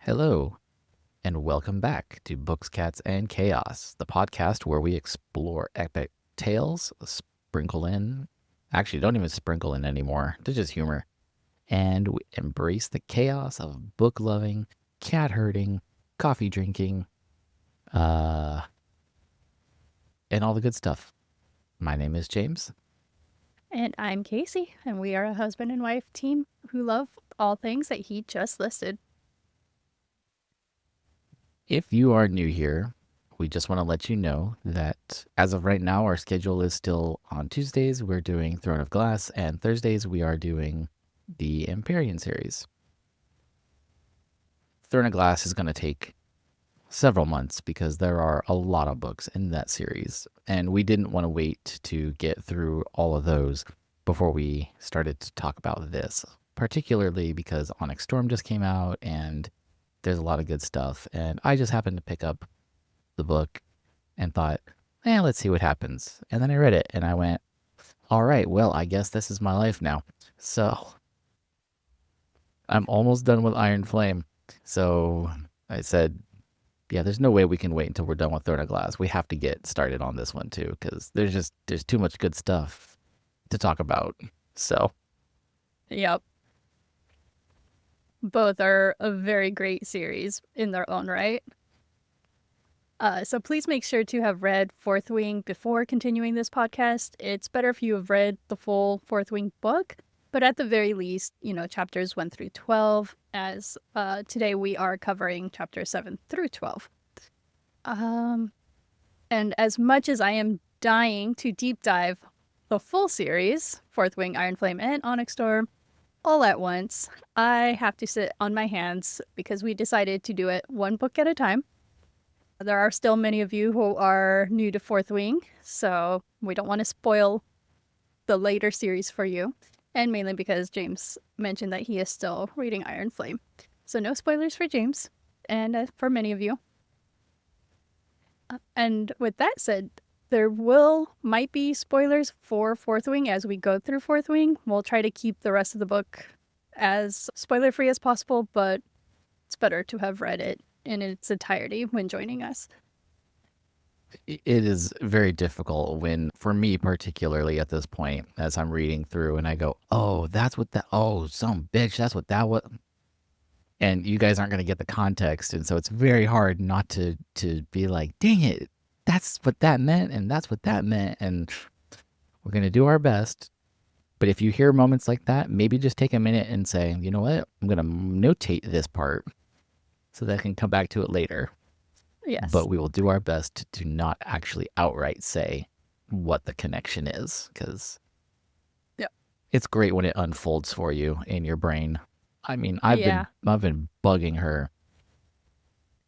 Hello, and welcome back to Books, Cats, and Chaos, the podcast where we explore epic tales, sprinkle in, actually, don't even sprinkle in anymore, they're just humor, and we embrace the chaos of book loving, cat herding, coffee drinking, uh, and all the good stuff. My name is James. And I'm Casey, and we are a husband and wife team who love all things that he just listed. If you are new here, we just want to let you know that as of right now, our schedule is still on Tuesdays, we're doing Throne of Glass, and Thursdays, we are doing the Empyrean series. Throne of Glass is going to take several months because there are a lot of books in that series, and we didn't want to wait to get through all of those before we started to talk about this, particularly because Onyx Storm just came out and there's a lot of good stuff. And I just happened to pick up the book and thought, let's see what happens. And then I read it and I went, all right, well, I guess this is my life now. So I'm almost done with Iron Flame. So I said, yeah, there's no way we can wait until we're done with Throne of Glass. We have to get started on this one too, because there's too much good stuff to talk about. So Yep. Both are a very great series in their own right. So please make sure to have read Fourth Wing before continuing this podcast. It's better if you have read the full Fourth Wing book, but at the very least, chapters 1 through 12, as today we are covering chapters 7 through 12. And as much as I am dying to deep dive the full series, Fourth Wing, Iron Flame, and Onyx Storm, all at once, I have to sit on my hands because we decided to do it one book at a time. There are still many of you who are new to Fourth Wing, so we don't want to spoil the later series for you, and mainly because James mentioned that he is still reading Iron Flame. So no spoilers for James, and for many of you. And with that said, there might be spoilers for Fourth Wing as we go through Fourth Wing. We'll try to keep the rest of the book as spoiler-free as possible, but it's better to have read it in its entirety when joining us. it is very difficult when, for me particularly at this point, as I'm reading through and I go, oh, that's what that, oh, some bitch, that's what that was. And you guys aren't going to get the context. And so it's very hard not to be like, dang it, that's what that meant. And that's what that meant. And we're going to do our best. But if you hear moments like that, maybe just take a minute and say, you know what, I'm going to notate this part so that I can come back to it later. Yes. But we will do our best to not actually outright say what the connection is, because it's great when it unfolds for you in your brain. I mean, I've been bugging her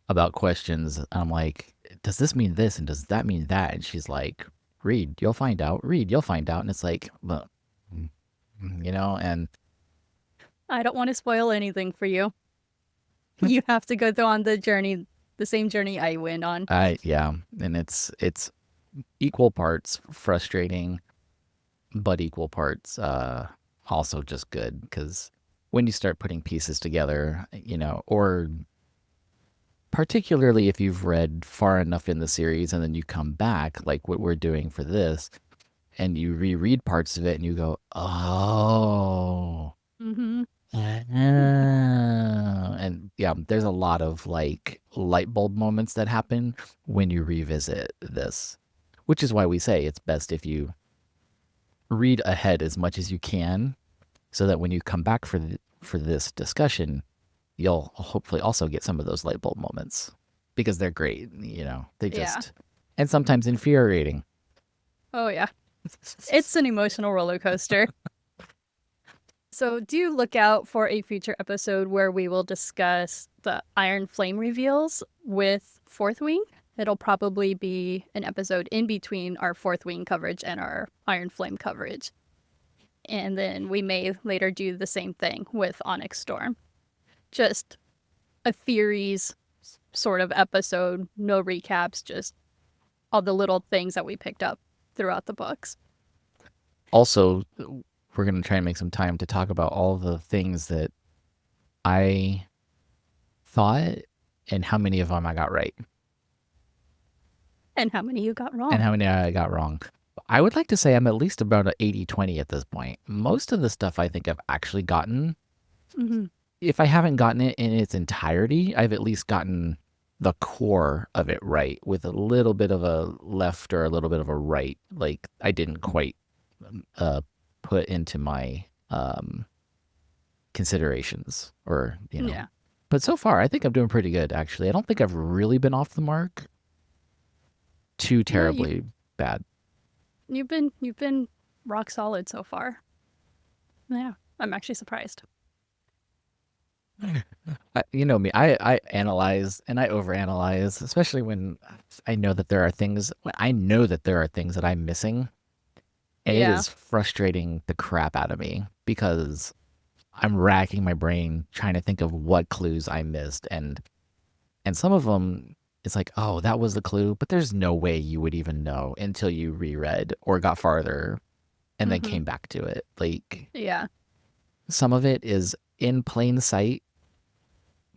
about questions. I'm like, does this mean this and does that mean that? And she's like, read, you'll find out. Read, you'll find out. And it's like, well, and I don't want to spoil anything for you. You have to go on the same journey I went on. And it's equal parts frustrating, but equal parts also just good, because when you start putting pieces together, or particularly if you've read far enough in the series and then you come back, like what we're doing for this, and you reread parts of it and you go, oh. Mm-hmm. And yeah, there's a lot of like light bulb moments that happen when you revisit this, which is why we say it's best if you read ahead as much as you can, so that when you come back for this discussion, you'll hopefully also get some of those light bulb moments, because they're great. They just and sometimes infuriating. Oh yeah, it's an emotional roller coaster. So do look out for a future episode where we will discuss the Iron Flame reveals with Fourth Wing. It'll probably be an episode in between our Fourth Wing coverage and our Iron Flame coverage. And then we may later do the same thing with Onyx Storm. Just a theories sort of episode, no recaps, just all the little things that we picked up throughout the books. Also, we're going to try and make some time to talk about all the things that I thought and how many of them I got right And how many you got wrong? and how many I got wrong. I would like to say I'm at least about an 80-20 at this point. Most of the stuff I think I've actually gotten. Mm-hmm. If I haven't gotten it in its entirety, I've at least gotten the core of it right with a little bit of a left or a little bit of a right. Like I didn't quite uh, put into my considerations or, Yeah. But so far, I think I'm doing pretty good, actually. I don't think I've really been off the mark too No, terribly bad. you've been rock solid so far. Yeah, I'm actually surprised. You know me, I analyze and I overanalyze, especially when I know that there are things, when I know that there are things that I'm missing. And it Yeah. is frustrating the crap out of me because I'm racking my brain trying to think of what clues I missed. And some of them, it's like, oh, that was the clue, but there's no way you would even know until you reread or got farther and then Mm-hmm. came back to it. Like Yeah. some of it is in plain sight,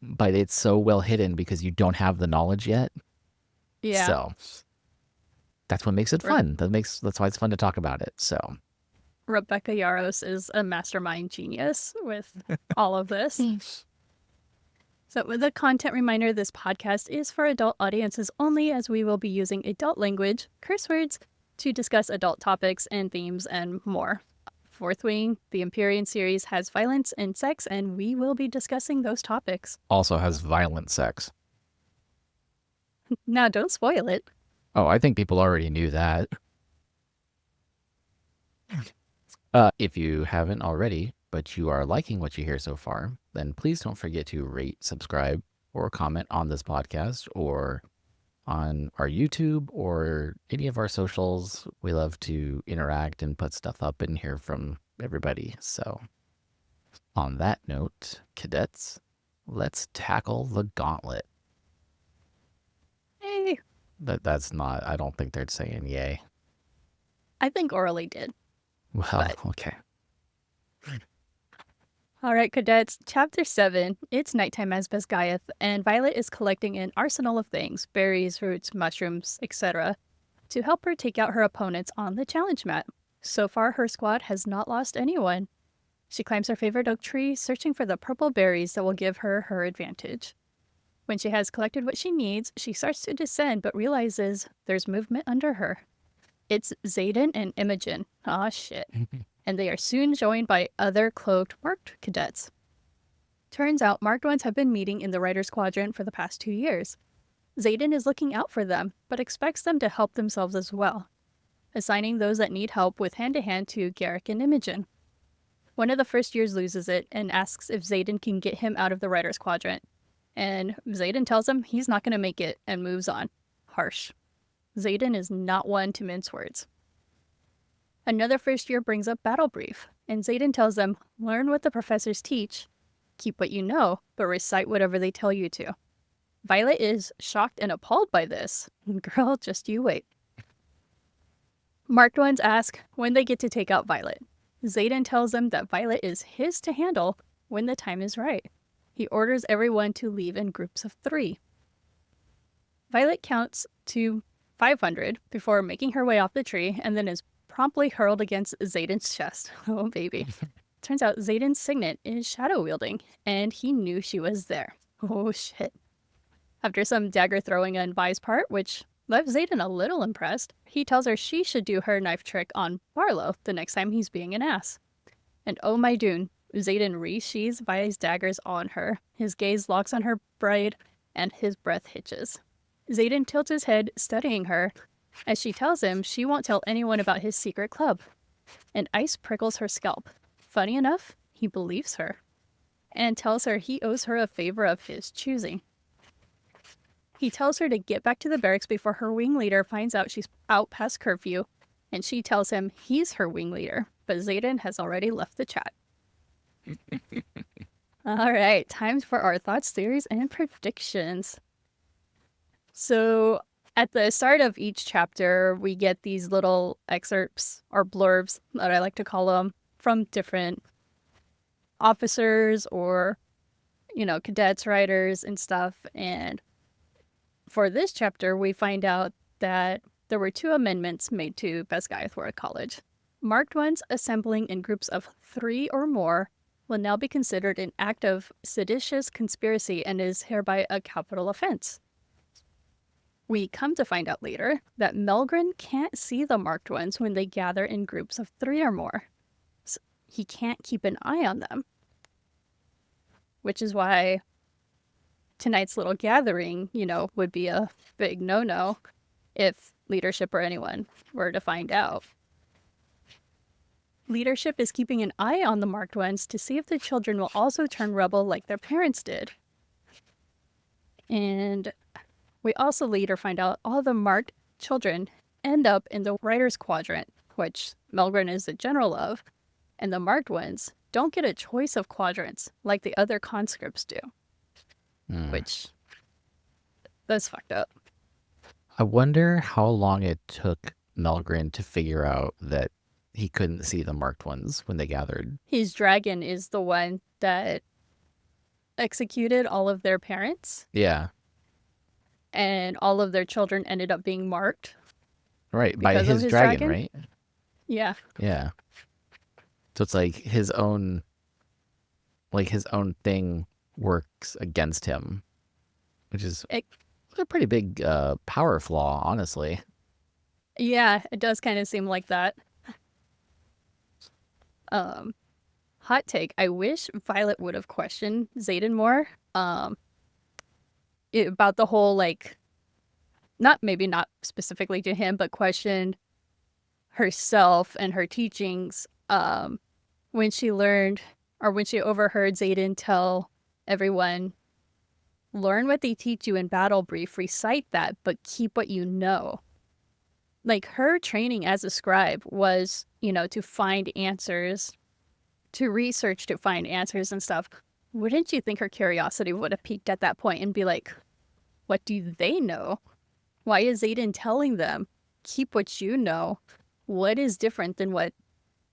but it's so well hidden because you don't have the knowledge yet. Yeah. So that's what makes it Re- fun. That's why it's fun to talk about it. So Rebecca Yaros is a mastermind genius with all of this. So, with a content reminder, this podcast is for adult audiences only, as we will be using adult language, curse words, to discuss adult topics and themes and more. Fourth Wing, the Empyrean series, has violence and sex, and we will be discussing those topics. also has violent sex. Now, don't spoil it. Oh, I think people already knew that. If you haven't already, but you are liking what you hear so far, then please don't forget to rate, subscribe, or comment on this podcast or on our YouTube or any of our socials. We love to interact and put stuff up and hear from everybody. So, on that note, cadets, let's tackle the gauntlet. Hey, That's not, I don't think they're saying yay. I think Orally did. Well, But- okay. All right, cadets, chapter 7. It's nighttime as Basgiath, and Violet is collecting an arsenal of things, berries, roots, mushrooms, etc., to help her take out her opponents on the challenge mat. So far, her squad has not lost anyone. She climbs her favorite oak tree, searching for the purple berries that will give her her advantage. When she has collected what she needs, she starts to descend but realizes there's movement under her. It's Xaden and Imogen. Aw, shit. And they are soon joined by other cloaked marked cadets. Turns out marked ones have been meeting in the Riders Quadrant for the past 2 years. Xaden is looking out for them, but expects them to help themselves as well, assigning those that need help with hand-to-hand to Garrick and Imogen. One of the first years loses it and asks if Xaden can get him out of the Riders Quadrant, and Xaden tells him he's not going to make it and moves on. Harsh. Xaden is not one to mince words. Another first year brings up Battle Brief, and Xaden tells them, learn what the professors teach, keep what you know, but recite whatever they tell you to. Violet is shocked and appalled by this. Girl, just you wait. Marked ones ask when they get to take out Violet. Xaden tells them that Violet is his to handle when the time is right. He orders everyone to leave in groups of 3. Violet counts to 500 before making her way off the tree and then is promptly hurled against Xaden's chest. Oh, baby. Turns out Xaden's signet is shadow wielding, and he knew she was there. Oh, shit. After some dagger throwing on Vi's part, which left Xaden a little impressed, he tells her she should do her knife trick on Barlow the next time he's being an ass. And oh my dune, Xaden resheathes Vi's daggers on her. His gaze locks on her braid, and his breath hitches. Xaden tilts his head, studying her, as she tells him she won't tell anyone about his secret club. And ice prickles her scalp. Funny enough, he believes her, and tells her he owes her a favor of his choosing. He tells her to get back to the barracks before her wing leader finds out she's out past curfew, and she tells him he's her wing leader, but Xaden has already left the chat. All right, time for our thoughts, theories, and predictions. So, at the start of each chapter, we get these little excerpts, or blurbs, that I like to call them, from different officers or, cadets, riders, and stuff. And for this chapter, we find out that there were 2 amendments made to Basgiath War College. Marked ones assembling in groups of 3 or more will now be considered an act of seditious conspiracy and is hereby a capital offense. We come to find out later that Melgren can't see the marked ones when they gather in groups of 3 or more. So he can't keep an eye on them. Which is why tonight's little gathering, would be a big no-no if leadership or anyone were to find out. Leadership is keeping an eye on the marked ones to see if the children will also turn rebel like their parents did. And we also later find out all the marked children end up in the writer's quadrant, which Melgren is the general of, and the marked ones don't get a choice of quadrants like the other conscripts do. Which, that's fucked up. I wonder how long it took Melgren to figure out that he couldn't see the marked ones when they gathered. His dragon is the one that executed all of their parents. Yeah. And all of their children ended up being marked. Right, by his dragon, right? Yeah. Yeah. So it's like his own thing works against him, which is a pretty big power flaw, honestly. Yeah, it does kind of seem like that. Hot take. I wish Violet would have questioned Xaden more. About the whole, not specifically to him, but questioned herself and her teachings when she learned, or when she overheard Xaden tell everyone, learn what they teach you in battle brief, recite that, but keep what you know. Her training as a scribe was, to find answers, to research, to find answers and stuff. Wouldn't you think her curiosity would have peaked at that point and be like, what do they know? Why is Xaden telling them, keep what you know? What is different than what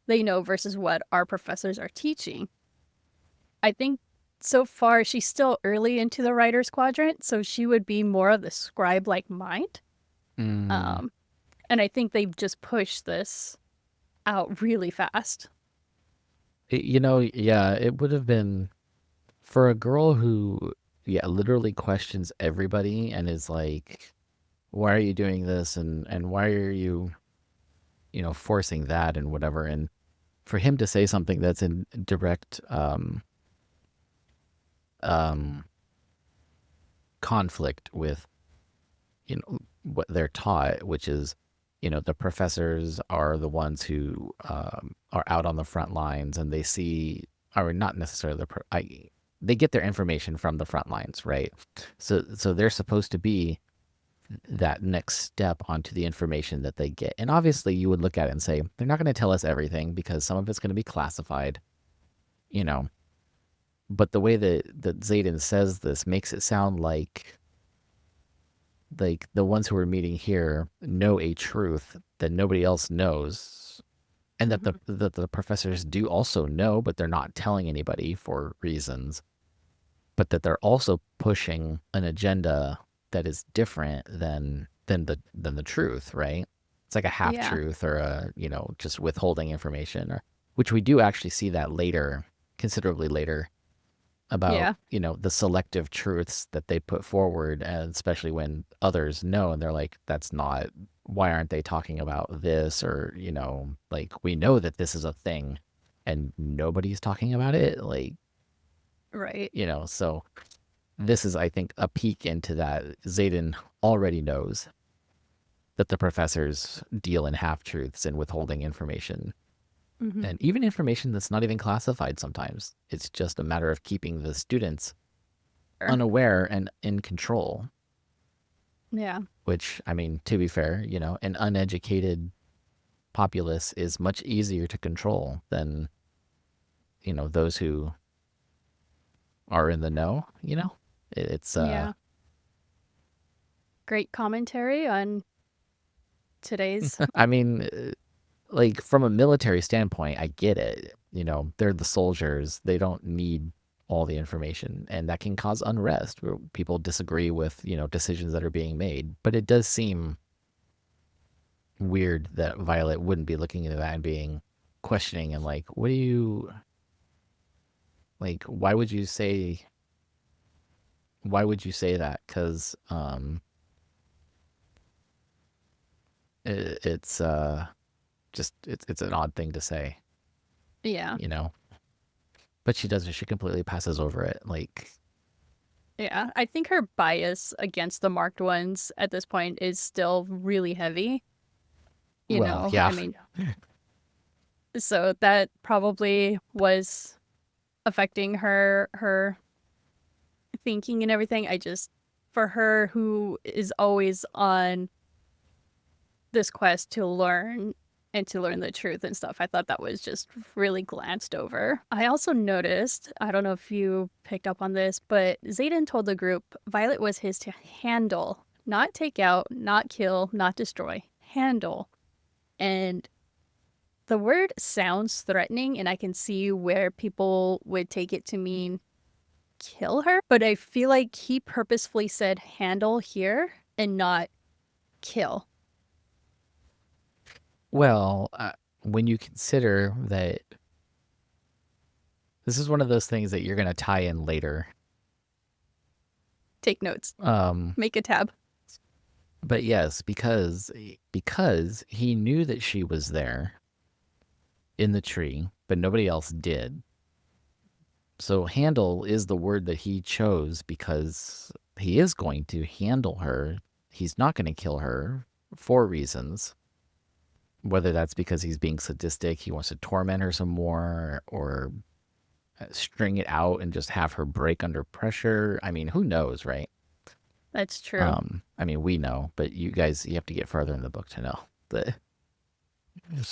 they know versus what our professors are teaching? I think so far she's still early into the writer's quadrant, so she would be more of the scribe-like mind. And I think they've just pushed this out really fast. It would have been, for a girl who, literally questions everybody and is like, why are you doing this? And why are you, forcing that and whatever. And for him to say something that's in direct conflict with, what they're taught, which is, the professors are the ones who are out on the front lines, and they see, or not necessarily, they get their information from the front lines, right? So they're supposed to be that next step onto the information that they get. And obviously you would look at it and say, they're not going to tell us everything because some of it's going to be classified, But the way that Xaden says this makes it sound like the ones who are meeting here know a truth that nobody else knows, and that the professors do also know, but they're not telling anybody for reasons, but that they're also pushing an agenda that is different than the truth, right? It's like a half truth, or a just withholding information, or which we do actually see that later, considerably later, about the selective truths that they put forward, and especially when others know and they're like, that's not, why aren't they talking about this? Or we know that this is a thing and nobody's talking about it, right, so this is, I think, a peek into that. Xaden already knows that the professors deal in half truths and withholding information. And even information that's not even classified sometimes. It's just a matter of keeping the students unaware and in control. Yeah. Which, I mean, to be fair, an uneducated populace is much easier to control than, those who are in the know, It's great commentary on today's I mean, from a military standpoint, I get it. They're the soldiers. They don't need all the information, and that can cause unrest where people disagree with, decisions that are being made. But it does seem weird that Violet wouldn't be looking into that and being questioning and like, what do you like? Why would you say that? Because it's just it's an odd thing to say, Yeah. you know. But she doesn't. She completely passes over it. Like, Yeah. I think her bias against the marked ones at this point is still really heavy. well, I yeah, mean, so that probably was affecting her thinking and everything. For her who is always on this quest to learn and to learn the truth and stuff, I thought that was just really glanced over. I also noticed, I don't know if you picked up on this, but Xaden told the group Violet was his to handle, not take out, not kill, not destroy, handle. And the word sounds threatening, and I can see where people would take it to mean kill her, but I feel like he purposefully said handle here and not kill. well, when you consider that this is one of those things that you're going to tie in later. Take notes. Um, Make a tab. but yes, because he knew that she was there in the tree, but nobody else did. So handle is the word that he chose because he is going to handle her. He's not going to kill her for reasons. Whether that's because he's being sadistic, he wants to torment her some more, or string it out and just have her break under pressure. I mean, who knows, right? That's true. I mean, we know, but you have to get further in the book to know. The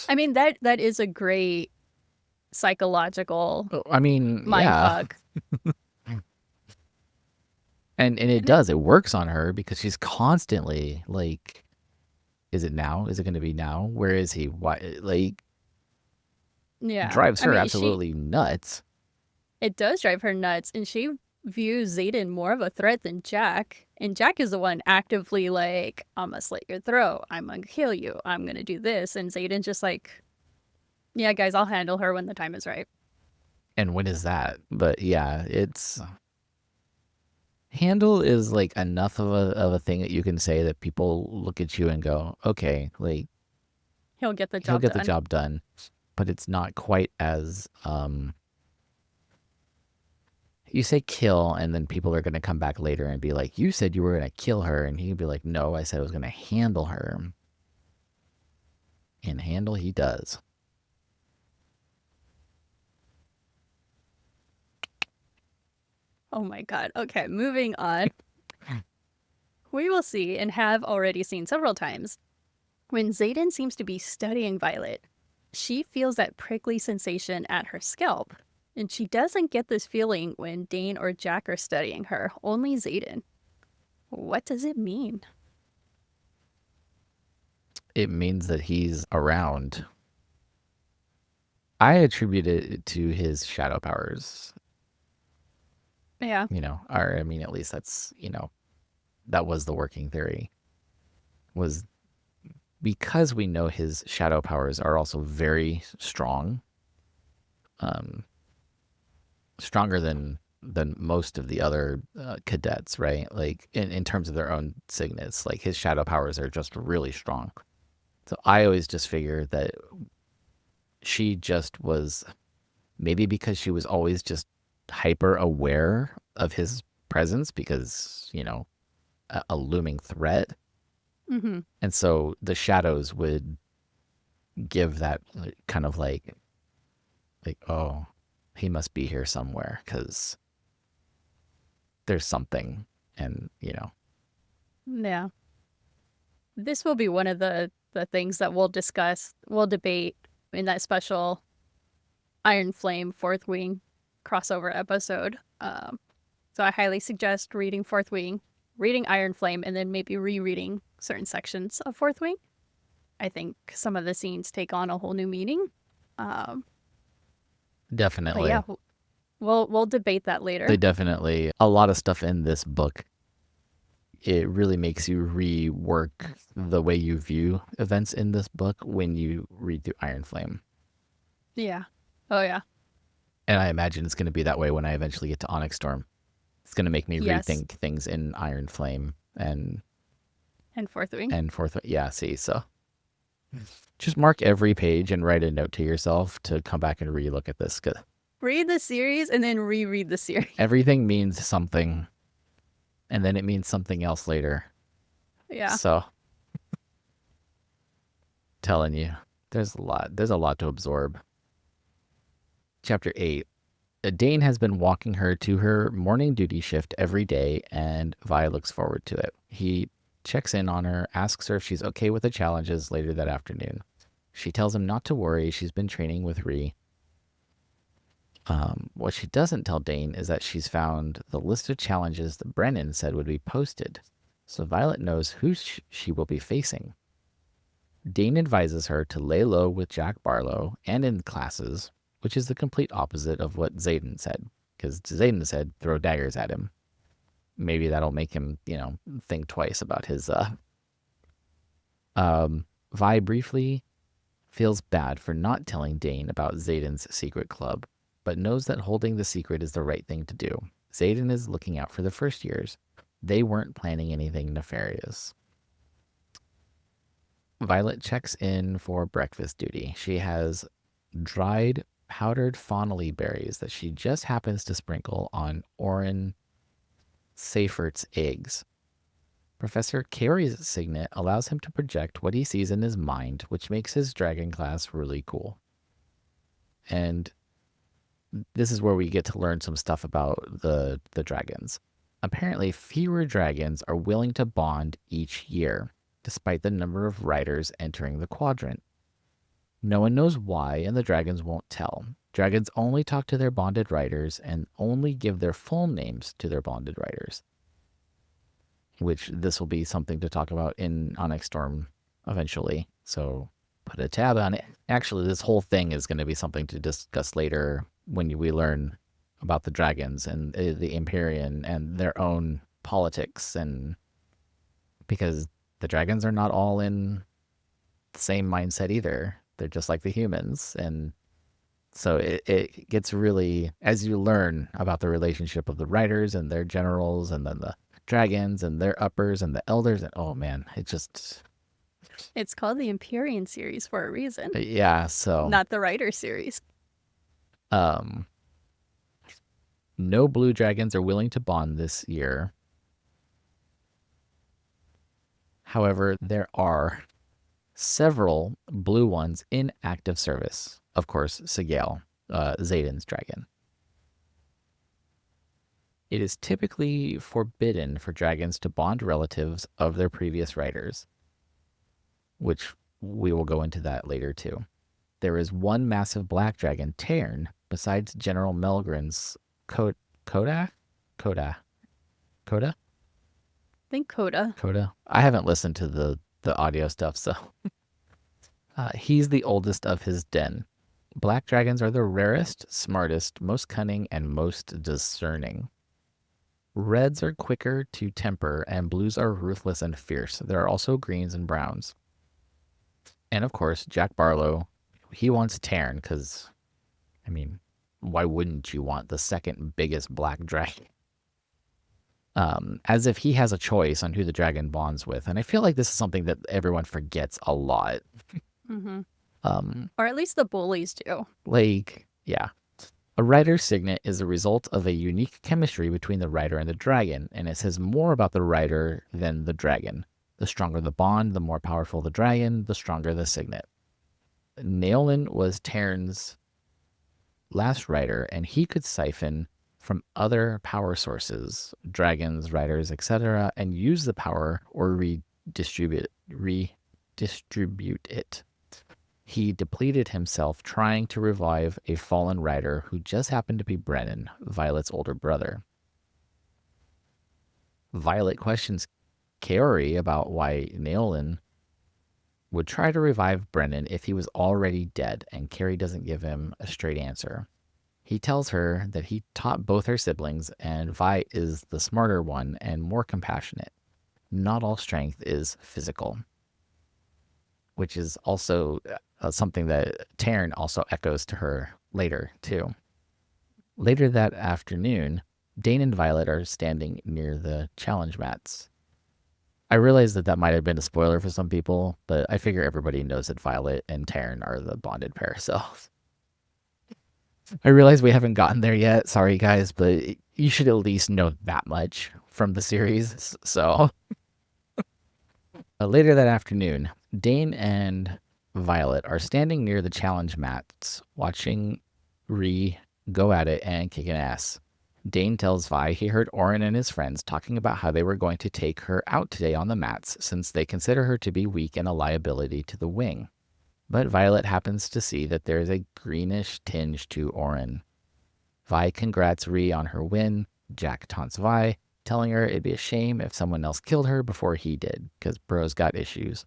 I mean, that is a great psychological I mean, mind yeah, fuck. and it does. It works on her because she's constantly like, is it now? Is it going to be now? Where is he? Why? Like, Yeah. drives I her mean, absolutely nuts. it does drive her nuts, and she views Xaden more of a threat than Jack. And Jack is the one actively like, I'm gonna slit your throat, I'm gonna kill you, I'm gonna do this. And Xaden's just like, yeah, guys, I'll handle her when the time is right. And when is that? But yeah, it's handle is like enough of a thing that you can say that people look at you and go, okay, like He'll get the he'll job get the done. job done. But it's not quite as you say kill, and then people are going to come back later and be like, you said you were going to kill her, and he'd be like, no, I said I was going to handle her. And handle he does. Oh my god. Okay, moving on. We will see, and have already seen several times, when Xaden seems to be studying Violet, she feels that prickly sensation at her scalp. And she doesn't get this feeling when Dain or Jack are studying her, only Xaden. What does it mean? It means that he's around. I attribute it to his shadow powers. Yeah. Or I mean, at least that's, that was the working theory. Was because we know his shadow powers are also very strong, um, stronger than most of the other cadets, right? Like in terms of their own signets, like his shadow powers are just really strong. So I always just figure that she just was maybe because she was always just hyper aware of his presence because a looming threat, Mm-hmm. and so the shadows would give that kind of like, oh, he must be here somewhere because there's something. And Yeah. This will be one of the things that we'll debate in that special Iron Flame Fourth Wing crossover episode. So I highly suggest reading Fourth Wing, reading Iron Flame, and then maybe rereading certain sections of Fourth Wing. I think some of the scenes take on a whole new meaning. But definitely. yeah, We'll debate that later. They definitely, a lot of stuff in this book, it really makes you rework the way you view events in this book when you read through Iron Flame. Yeah. Oh yeah. And I imagine it's going to be that way when I eventually get to Onyx Storm. It's going to make me Yes. rethink things in Iron Flame and Fourth Wing. yeah, see, so just mark every page and write a note to yourself to come back and relook at this. 'Cause Read the series and then reread the series. everything means something, and then it means something else later. Yeah. So, telling you, there's a lot to absorb. Chapter 8. Dain has been walking her to her morning duty shift every day, and Vi looks forward to it. He checks in on her, asks her if she's okay with the challenges later that afternoon. She tells him not to worry, she's been training with Ree. What she doesn't tell Dain is that she's found the list of challenges that Brennan said would be posted, so Violet knows who she will be facing. Dain advises her to lay low with Jack Barlow and in classes, which is the complete opposite of what Xaden said, because Xaden said throw daggers at him. Maybe that'll make him, think twice about his. Vi briefly feels bad for not telling Dain about Xaden's secret club, but knows that holding the secret is the right thing to do. Xaden is looking out for the first years. They weren't planning anything nefarious. Violet checks in for breakfast duty. She has dried powdered fonnelly berries that she just happens to sprinkle on Orin Seifert's eggs. Professor Carey's signet allows him to project what he sees in his mind, which makes his dragon class really cool. And this is where we get to learn some stuff about the dragons. Apparently, fewer dragons are willing to bond each year, despite the number of riders entering the quadrant. No one knows why, and the dragons won't tell. Dragons only talk to their bonded riders and only give their full names to their bonded riders. Which this will be something to talk about in Onyx Storm eventually. So put a tab on it. Actually, this whole thing is going to be something to discuss later when we learn about the dragons and the Empyrean and their own politics, and because the dragons are not all in the same mindset either. They're just like the humans. And so it gets really, as you learn about the relationship of the riders and their generals and then the dragons and their uppers and the elders, and oh man, It's called the Empyrean series for a reason. Yeah, so not the Rider series. No blue dragons are willing to bond this year. However, there are several blue ones in active service. Of course, Sorrengail, Xaden's dragon. It is typically forbidden for dragons to bond relatives of their previous riders, which we will go into that later too. There is one massive black dragon, Tairn, besides General Melgren's Coda? I think Coda. Coda? I haven't listened to the audio stuff, so. He's the oldest of his den. Black dragons are the rarest, smartest, most cunning, and most discerning. Reds are quicker to temper, and blues are ruthless and fierce. There are also greens and browns. And of course, Jack Barlow, he wants Tairn, because, I mean, why wouldn't you want the second biggest black dragon? As if he has a choice on who the dragon bonds with. And I feel like this is something that everyone forgets a lot. Mm-hmm. Or at least the bullies do. Yeah. A rider's signet is a result of a unique chemistry between the rider and the dragon, and it says more about the rider than the dragon. The stronger the bond, the more powerful the dragon, the stronger the signet. Naolin was Tairn's last rider, and he could siphon from other power sources, dragons, riders, etc., and use the power or redistribute it. He depleted himself trying to revive a fallen rider who just happened to be Brennan, Violet's older brother. Violet questions Kaori about why Naolin would try to revive Brennan if he was already dead, and Carey doesn't give him a straight answer. He tells her that he taught both her siblings, and Vi is the smarter one and more compassionate. Not all strength is physical, which is also something that Taryn also echoes to her later, too. Later that afternoon, Dain and Violet are standing near the challenge mats. I realize that might have been a spoiler for some people, but I figure everybody knows that Violet and Taryn are the bonded pair, so I realize we haven't gotten there yet. Sorry, guys, but you should at least know that much from the series. So later that afternoon, Dain and Violet are standing near the challenge mats, watching Ree go at it and kick an ass. Dain tells Vi he heard Orin and his friends talking about how they were going to take her out today on the mats since they consider her to be weak and a liability to the wing. But Violet happens to see that there is a greenish tinge to Orin. Vi congrats Ree on her win. Jack taunts Vi, telling her it'd be a shame if someone else killed her before he did, because bro's got issues.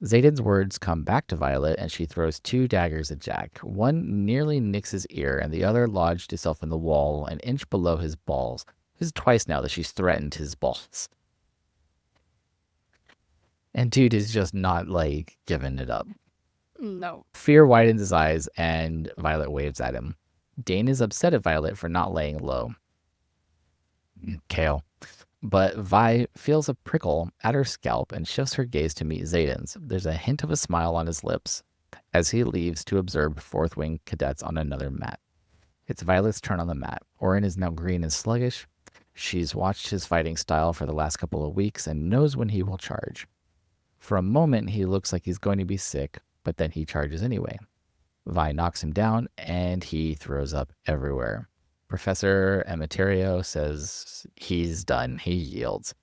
Xaden's words come back to Violet, and she throws 2 daggers at Jack. One nearly nicks his ear, and the other lodged itself in the wall an inch below his balls. This is twice now that she's threatened his balls. And dude is just not, like, giving it up. No. Fear widens his eyes, and Violet waves at him. Dain is upset at Violet for not laying low. Kale. But Vi feels a prickle at her scalp and shifts her gaze to meet Xaden's. There's a hint of a smile on his lips as he leaves to observe fourth wing cadets on another mat. It's Violet's turn on the mat. Orin is now green and sluggish. She's watched his fighting style for the last couple of weeks and knows when he will charge. For a moment, he looks like he's going to be sick, but then he charges anyway. Vi knocks him down, and he throws up everywhere. Professor Emeterio says he's done. He yields.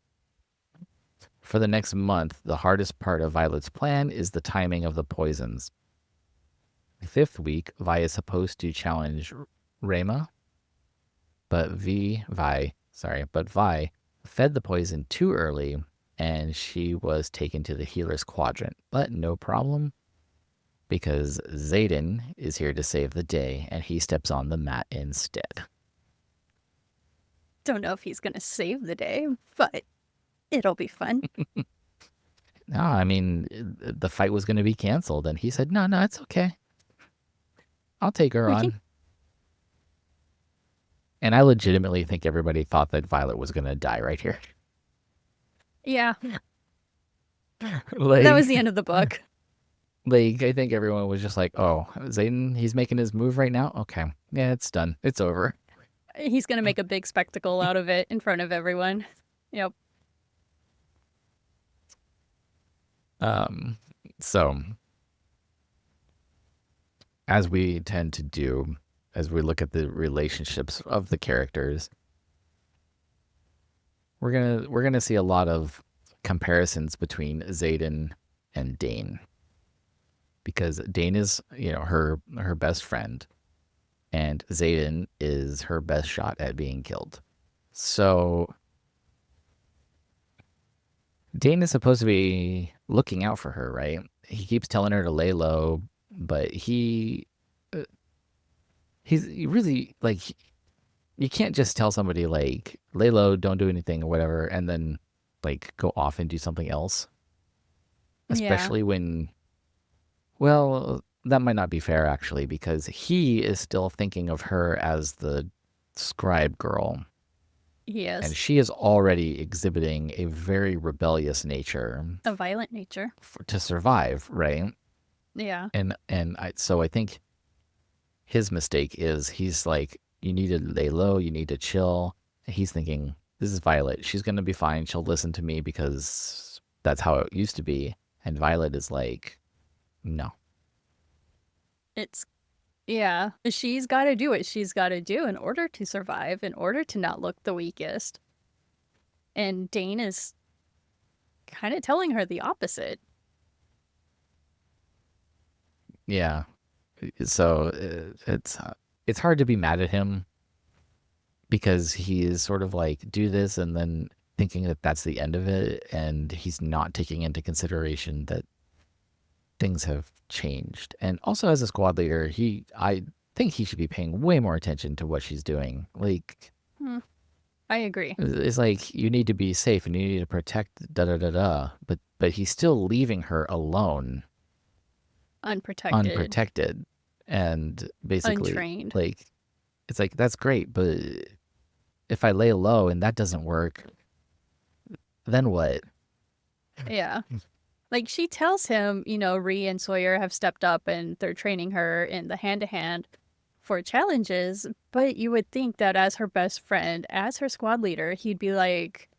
For the next month, the hardest part of Violet's plan is the timing of the poisons. The 5th week, Vi is supposed to challenge Rema, but Vi fed the poison too early, and she was taken to the healer's quadrant. But no problem, because Xaden is here to save the day, and he steps on the mat instead. Don't know if he's going to save the day, but it'll be fun. No, I mean, the fight was going to be canceled, and he said, no, it's okay. I'll take her on. And I legitimately think everybody thought that Violet was going to die right here. Yeah. Like, that was the end of the book. Like, I think everyone was just like, oh, Xaden, he's making his move right now? Okay. Yeah, it's done. It's over. He's going to make a big spectacle out of it in front of everyone. Yep. So, as we tend to do, as we look at the relationships of the characters, we're gonna see a lot of comparisons between Xaden and Dain, because Dain is, her best friend, and Xaden is her best shot at being killed. So Dain is supposed to be looking out for her, right? He keeps telling her to lay low, but he's really, like, you can't just tell somebody, like, lay low, don't do anything or whatever, and then, like, go off and do something else. Especially when, well, that might not be fair, actually, because he is still thinking of her as the scribe girl. Yes. And she is already exhibiting a very rebellious nature. A violent nature. To survive, right? Yeah. So I think his mistake is he's like, you need to lay low, you need to chill. And he's thinking, this is Violet. She's going to be fine. She'll listen to me because that's how it used to be. And Violet is like, no. Yeah, she's got to do what she's got to do in order to survive, in order to not look the weakest. And Dain is kind of telling her the opposite. Yeah. So it's hard to be mad at him, because he is sort of like, do this, and then thinking that that's the end of it, and he's not taking into consideration that things have changed. And also, as a squad leader, I think he should be paying way more attention to what she's doing. Like, I agree. it's like you need to be safe and you need to protect da da da da. But he's still leaving her alone, Unprotected, unprotected, and basically untrained. like it's like that's great, but if I lay low and that doesn't work, then what? Yeah. Like she tells him, Ree and Sawyer have stepped up and they're training her in the hand to hand for challenges. But you would think that as her best friend, as her squad leader, he'd be like,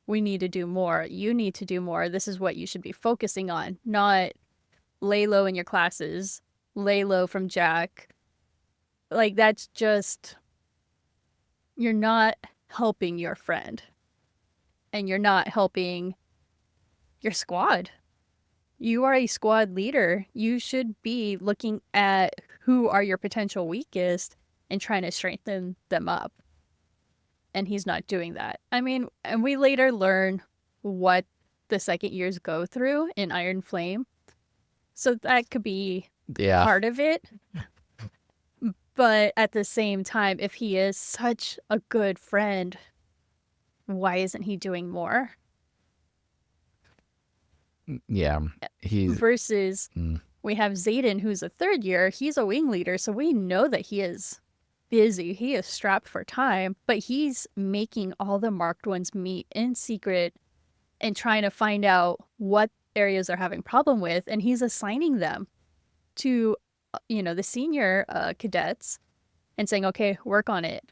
we need to do more. You need to do more. This is what you should be focusing on, not lay low in your classes, lay low from Jack. Like that's just, you're not helping your friend and you're not helping your squad. You are a squad leader. You should be looking at who are your potential weakest and trying to strengthen them up. And he's not doing that. I mean, and we later learn what the second years go through in Iron Flame. So that could be part of it. But at the same time, if he is such a good friend, why isn't he doing more? Yeah, he's versus we have Xaden, who's a third year. He's a wing leader, so we know that he is busy. He is strapped for time, but he's making all the marked ones meet in secret and trying to find out what areas they're having problem with, and he's assigning them to, the senior cadets and saying, okay, work on it.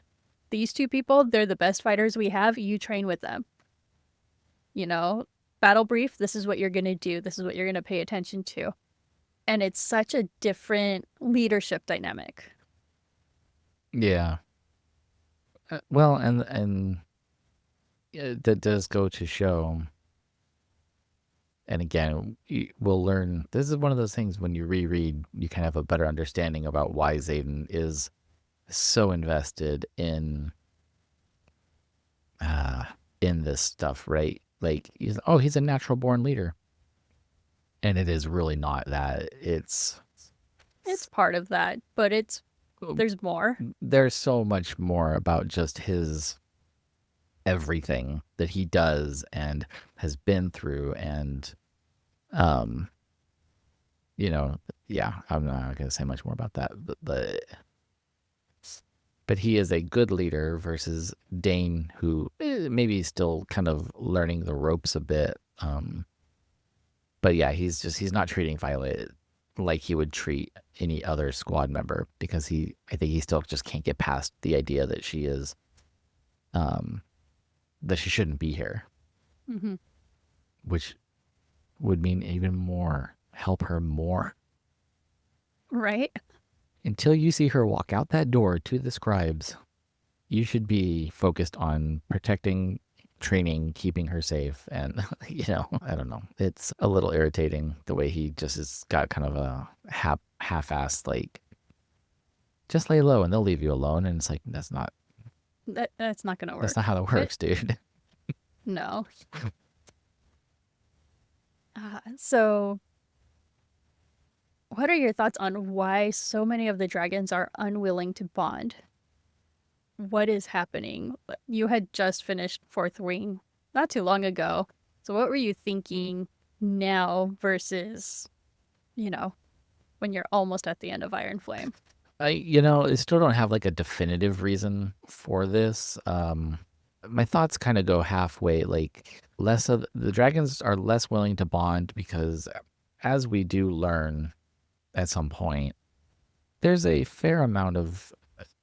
These two people, they're the best fighters we have. You train with them. Battle brief, this is what you're going to do. This is what you're going to pay attention to. And it's such a different leadership dynamic. Yeah. Well, and that does go to show, and again, we'll learn, this is one of those things when you reread, you kind of have a better understanding about why Xaden is so invested in this stuff, right? Like, he's a natural born leader. And it is really not that. It's part of that, but there's more. There's so much more about just his everything that he does and has been through. And, yeah, I'm not going to say much more about that, but he is a good leader versus Dain, who maybe is still kind of learning the ropes a bit. But yeah, he's not treating Violet like he would treat any other squad member, because I think he still just can't get past the idea that she is, that she shouldn't be here, which would mean even more, help her more. Right. Until you see her walk out that door to the scribes, you should be focused on protecting, training, keeping her safe. And, I don't know. It's a little irritating the way he just has got kind of a half-assed, like, just lay low and they'll leave you alone. And it's like, that's not going to work. That's not how that works, dude. No. So what are your thoughts on why so many of the dragons are unwilling to bond? What is happening? You had just finished Fourth Wing not too long ago. So what were you thinking now versus, when you're almost at the end of Iron Flame? I still don't have like a definitive reason for this. My thoughts kind of go halfway. Like, less of the dragons are less willing to bond because, as we do learn at some point, there's a fair amount of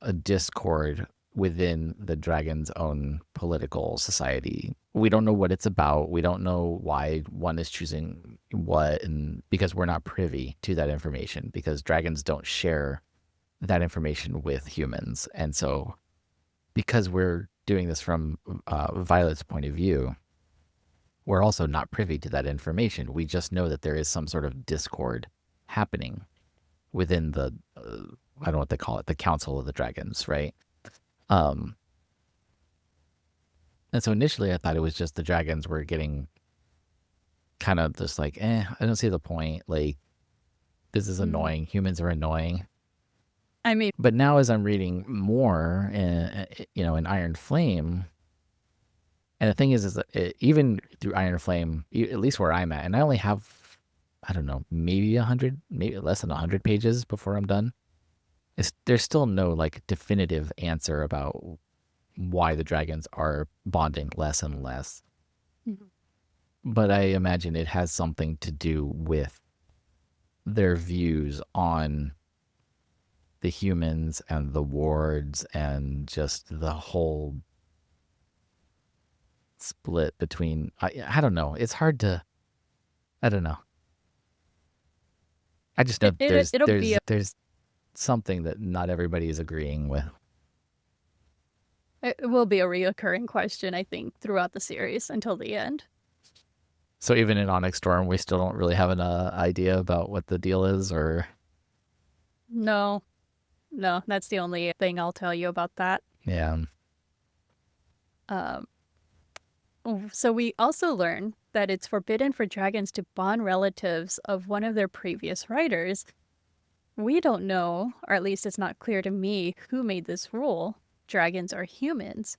a discord within the dragon's own political society. We don't know what it's about. We don't know why one is choosing what, and because we're not privy to that information, because dragons don't share that information with humans. And so, because we're doing this from Violet's point of view, we're also not privy to that information. We just know that there is some sort of discord happening within the, I don't know what they call it, the Council of the Dragons, right? And so initially I thought it was just the dragons were getting kind of just like, I don't see the point. Like, this is annoying. Humans are annoying. I mean, But now, as I'm reading more, in Iron Flame, and the thing is that even through Iron Flame, at least where I'm at, and I only have, I don't know, maybe 100, maybe less than 100 pages before I'm done. There's still no like definitive answer about why the dragons are bonding less and less. Mhm. But I imagine it has something to do with their views on the humans and the wards and just the whole split between. I don't know. It's hard to. I don't know. I just know it'll be there's something that not everybody is agreeing with. it will be a reoccurring question, I think, throughout the series until the end. So even in Onyx Storm, we still don't really have an idea about what the deal is, or No, no, that's the only thing I'll tell you about that. yeah. Um, so we also learn that it's forbidden for dragons to bond relatives of one of their previous riders. We don't know, or at least it's not clear to me, who made this rule. Dragons are humans.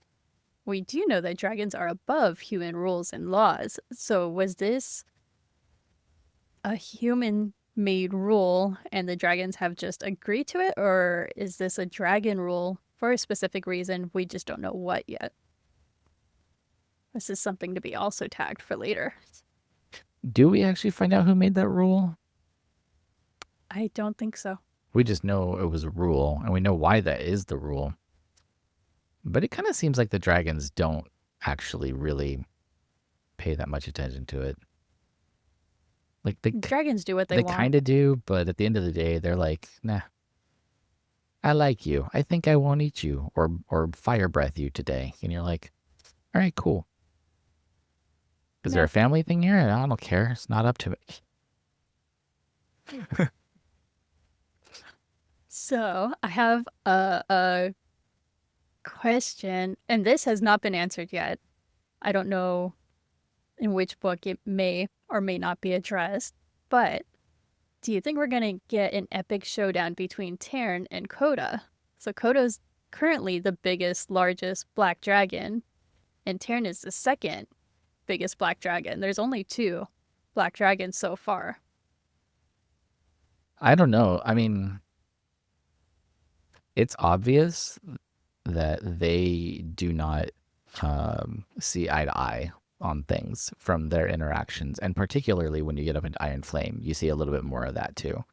We do know that dragons are above human rules and laws. So was this a human made rule and the dragons have just agreed to it? Or is this a dragon rule for a specific reason? We just don't know what yet. This is something to be also tagged for later. Do we actually find out who made that rule? I don't think so. We just know it was a rule, and we know why that is the rule. But it kind of seems like the dragons don't actually really pay that much attention to it. Like Dragons do what they they want. kind of do, but at the end of the day, they're like, nah, I like you. I think I won't eat you or fire breath you today. And you're like, all right, cool. Is there Yeah. a family thing here? I don't care. It's not up to it. So I have a question, and this has not been answered yet. I don't know in which book it may or may not be addressed, but do you think we're going to get an epic showdown between Tarn and Coda? So Coda's currently the biggest, largest black dragon, and Tarn is the second biggest black dragon. There's only 2 black dragons so far. I don't know. I mean, it's obvious that they do not see eye to eye on things from their interactions, and particularly when you get up into Iron Flame, you see a little bit more of that too.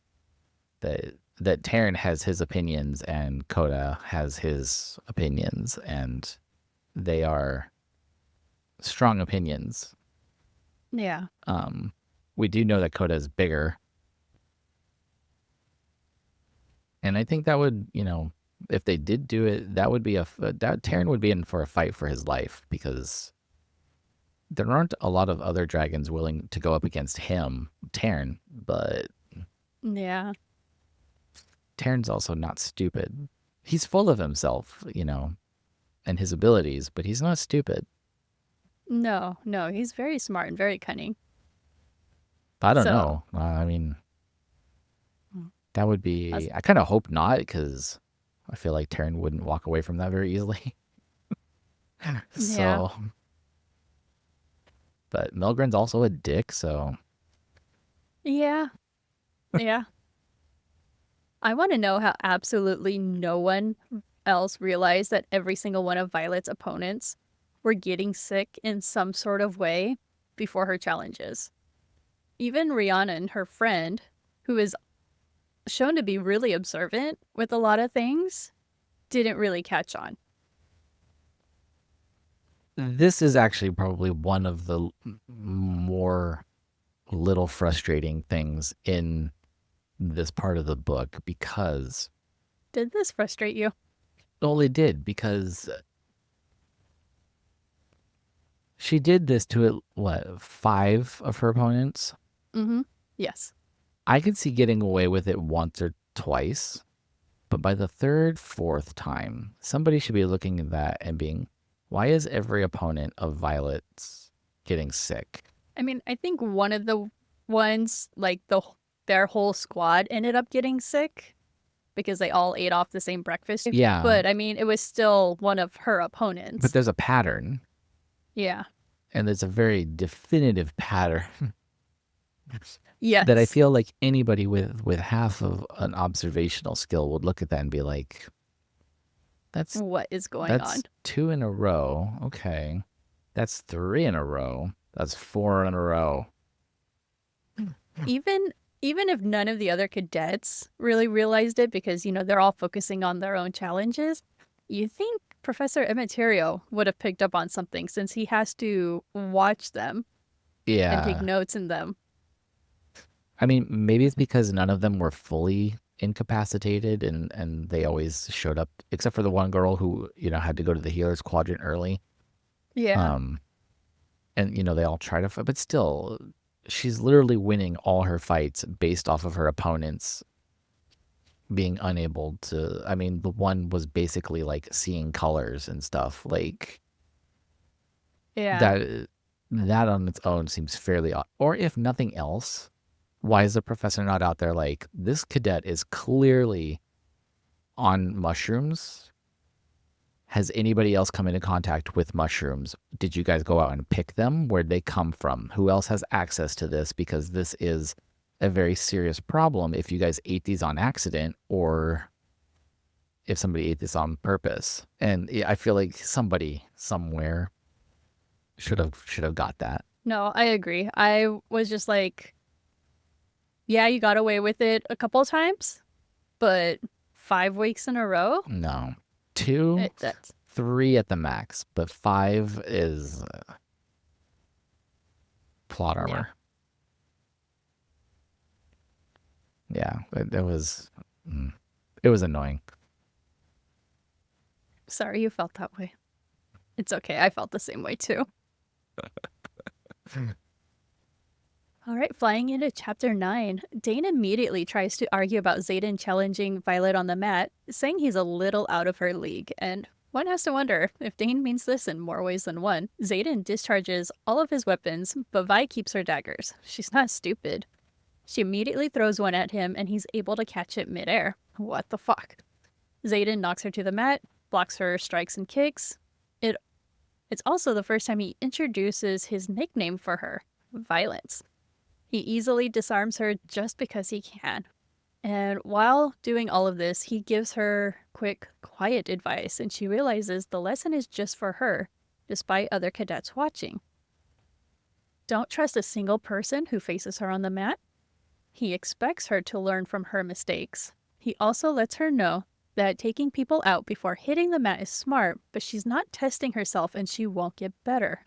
That Taryn has his opinions and Coda has his opinions, and they are strong opinions. Yeah. We do know that Coda is bigger, and I think that would, if they did do it, that would be that Taryn would be in for a fight for his life, because there aren't a lot of other dragons willing to go up against him, Taryn, but Yeah. Taryn's also not stupid. He's full of himself, and his abilities, but he's not stupid. No, he's very smart and very cunning. I don't So, know. I mean, that would be. us- I kind of hope not, because I feel like Taryn wouldn't walk away from that very easily. yeah. So, but Milgren's also a dick, so Yeah. Yeah. I want to know how absolutely no one else realized that every single one of Violet's opponents were getting sick in some sort of way before her challenges. Even Rhiannon, her friend, who is shown to be really observant with a lot of things, didn't really catch on. this is actually probably one of the more little frustrating things in this part of the book, because Did this frustrate you? well, it did, because she did this to what, 5 of her opponents. Mm-hmm. Yes. I could see getting away with it once or twice, but by the third, fourth time, somebody should be looking at that and being, why is every opponent of Violet's getting sick? I mean, I think one of the ones, like their whole squad ended up getting sick because they all ate off the same breakfast. Yeah. But I mean, it was still one of her But opponents. there's a pattern, Yeah. and there's a very definitive pattern Yes. that I feel like anybody with half of an observational skill would look at that and be like, What is going on? 2 in a row. Okay. That's 3 in a row. That's 4 in a row. Even if none of the other cadets really realized it because, you know, they're all focusing on their own challenges, you think Professor Immaterio would have picked up on something since he has to watch them and take Yeah. notes in them. I mean, maybe it's because none of them were fully incapacitated and they always showed up, except for the one girl who, you know, had to go to the healer's quadrant early. Yeah. And, you know, they all try to fight, but still, she's literally winning all her fights based off of her opponents being unable to. I mean, the one was basically like seeing colors and stuff. Like, Yeah. that on its own seems fairly odd. Or if nothing else, why is the professor not out there like, this cadet is clearly on mushrooms? Has anybody else come into contact with mushrooms? Did you guys go out and pick them? Where'd they come from? Who else has access to this? Because this is a very serious problem if you guys ate these on accident or if somebody ate this on purpose. And I feel like somebody somewhere should have got that. No, I agree. I was just like, yeah, you got away with it a couple times, but 5 weeks in a row? No. 2, That's 3 at the max, but 5 is plot armor. Yeah, it was annoying. sorry you felt that way. It's okay. I felt the same way too. All right, flying into chapter 9, Dain immediately tries to argue about Xaden challenging Violet on the mat, saying he's a little out of her league, and one has to wonder if Dain means this in more ways than one. Xaden discharges all of his weapons, but Vi keeps her daggers. She's not stupid. She immediately throws one at him, and he's able to catch it midair. What the fuck? Xaden knocks her to the mat, blocks her strikes and kicks. It's also the first time he introduces his nickname for her, Violence. He easily disarms her just because he can. And while doing all of this, he gives her quick, quiet advice, and she realizes the lesson is just for her, despite other cadets watching. Don't trust a single person who faces her on the mat. He expects her to learn from her mistakes. He also lets her know that taking people out before hitting the mat is smart, but she's not testing herself and she won't get better.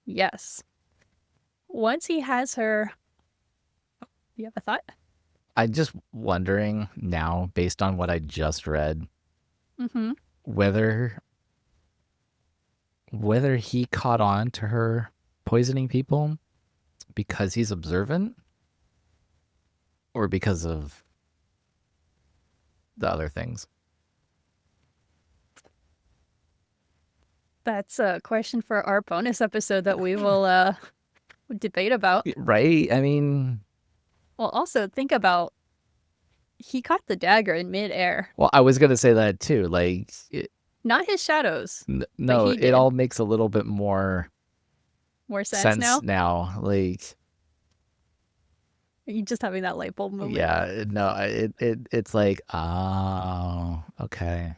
Yes. Once he has her... You have a thought? I'm just wondering now, based on what I just read, whether he caught on to her poisoning people because he's observant or because of the other things. That's a question for our bonus episode that we will debate about. Right? I mean... Well, also think about, he caught the dagger in midair. Well, I was going to say that too. Like... Not his shadows. No, it all makes a little bit more sense now. Like... Are you just having that light bulb moment? Yeah, no, it's like, oh, okay.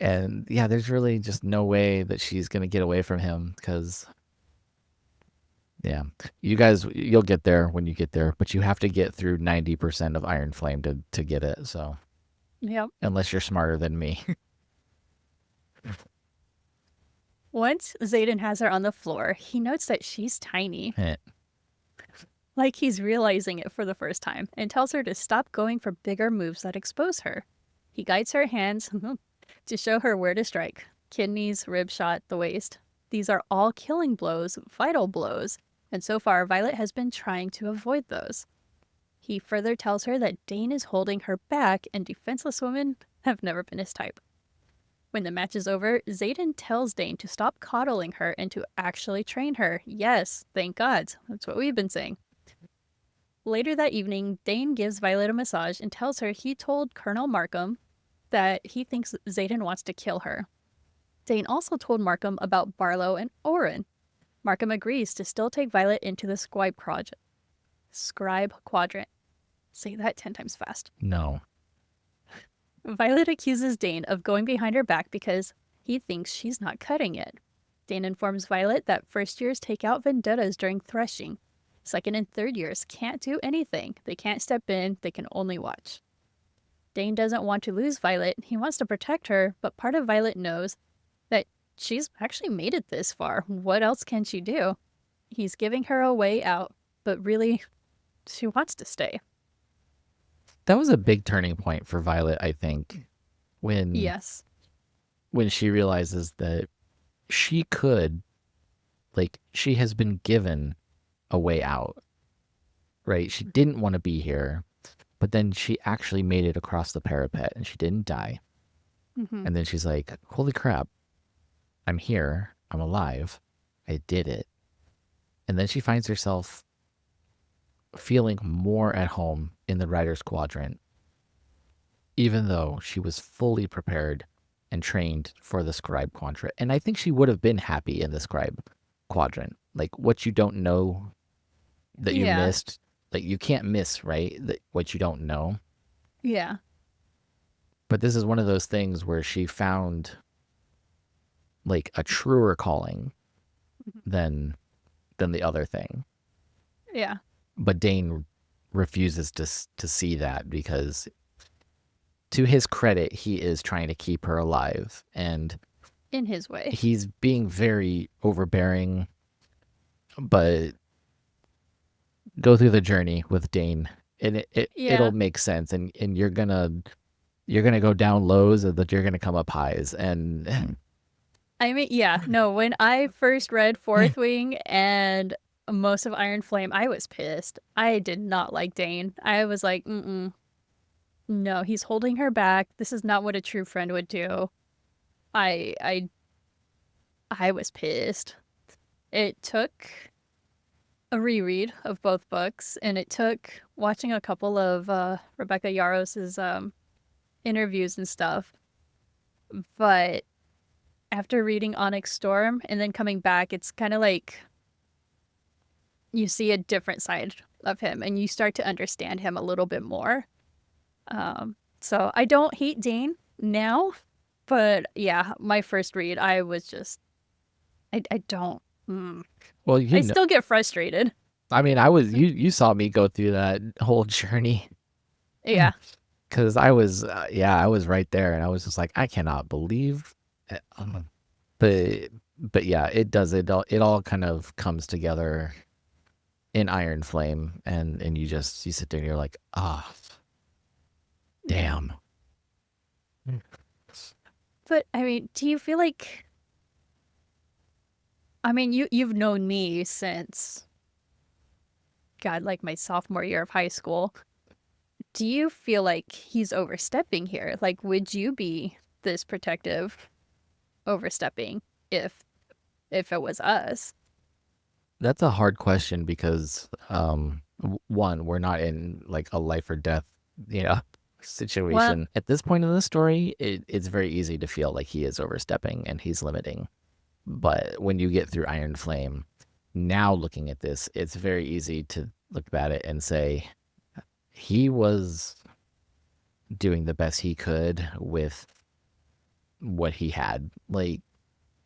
And yeah, there's really just no way that she's going to get away from him because, yeah, you guys, you'll get there when you get there, but you have to get through 90% of Iron Flame to get it. So, yep. Unless you're smarter than me. Once Xaden has her on the floor, he notes that she's tiny. Like he's realizing it for the first time, and tells her to stop going for bigger moves that expose her. He guides her hands to show her where to strike. Kidneys, rib shot, the waist. These are all killing blows, vital blows, and so far Violet has been trying to avoid those. He further tells her that Dain is holding her back and defenseless women have never been his type. When the match is over, Xaden tells Dain to stop coddling her and to actually train her. Yes, thank God. That's what we've been saying. Later that evening, Dain gives Violet a massage and tells her he told Colonel Markham that he thinks Xaden wants to kill her. Dain also told Markham about Barlow and Oren. Markham agrees to still take Violet into the Scribe Quadrant. Say that 10 times fast. No. Violet accuses Dain of going behind her back because he thinks she's not cutting it. Dain informs Violet that first years take out vendettas during threshing. Second and third years can't do anything. They can't step in, they can only watch. Dain doesn't want to lose Violet. He wants to protect her, but part of Violet knows that she's actually made it this far. What else can she do? He's giving her a way out, but really, she wants to stay. That was a big turning point for Violet, I think, when Yes. when she realizes that she could, like, she has been given a way out, right? She didn't want to be here, but then she actually made it across the parapet and she didn't die. Mm-hmm. And then she's like, holy crap, I'm here, I'm alive, I did it. And then she finds herself feeling more at home in the writer's quadrant, even though she was fully prepared and trained for the scribe quadrant. And I think she would have been happy in the scribe quadrant. Like, what you don't know that you Yeah. missed, like, you can't miss, right? What you don't know. Yeah. But this is one of those things where she found like a truer calling than the other thing. Yeah. But Dain refuses to see that because, to his credit, he is trying to keep her alive, and In his way. he's being very overbearing. But go through the journey with Dain, and it'll make sense, and you're gonna go down lows, and that you're gonna come up highs, and I mean, yeah, no, when I first read Fourth Wing and most of Iron Flame, I was pissed. I did not like Dain. I was like, no, he's holding her back. This is not what a true friend would do. I was pissed. It took a reread of both books, and it took watching a couple of Rebecca Yaros's interviews and stuff. But after reading Onyx Storm and then coming back, it's kind of like you see a different side of him and you start to understand him a little bit more. So I don't hate Dain now, but yeah, my first read, I was just, I don't. well, I still get frustrated. I mean, I was you saw me go through that whole journey. Yeah. Because I was I was right there, and I was just like, I cannot believe it. But yeah, it does, it all kind of comes together in Iron Flame, and you sit there and you're like, ah, damn. But I mean, do you feel like, I mean, you've known me since, God, like my sophomore year of high school. Do you feel like he's overstepping here? Like, would you be this protective overstepping if it was us? That's a hard question because one, we're not in like a life or death, situation. Well, At this point in the story, it's very easy to feel like he is overstepping and he's limiting. But when you get through Iron Flame, now looking at this, it's very easy to look at it and say he was doing the best he could with what he had. Like,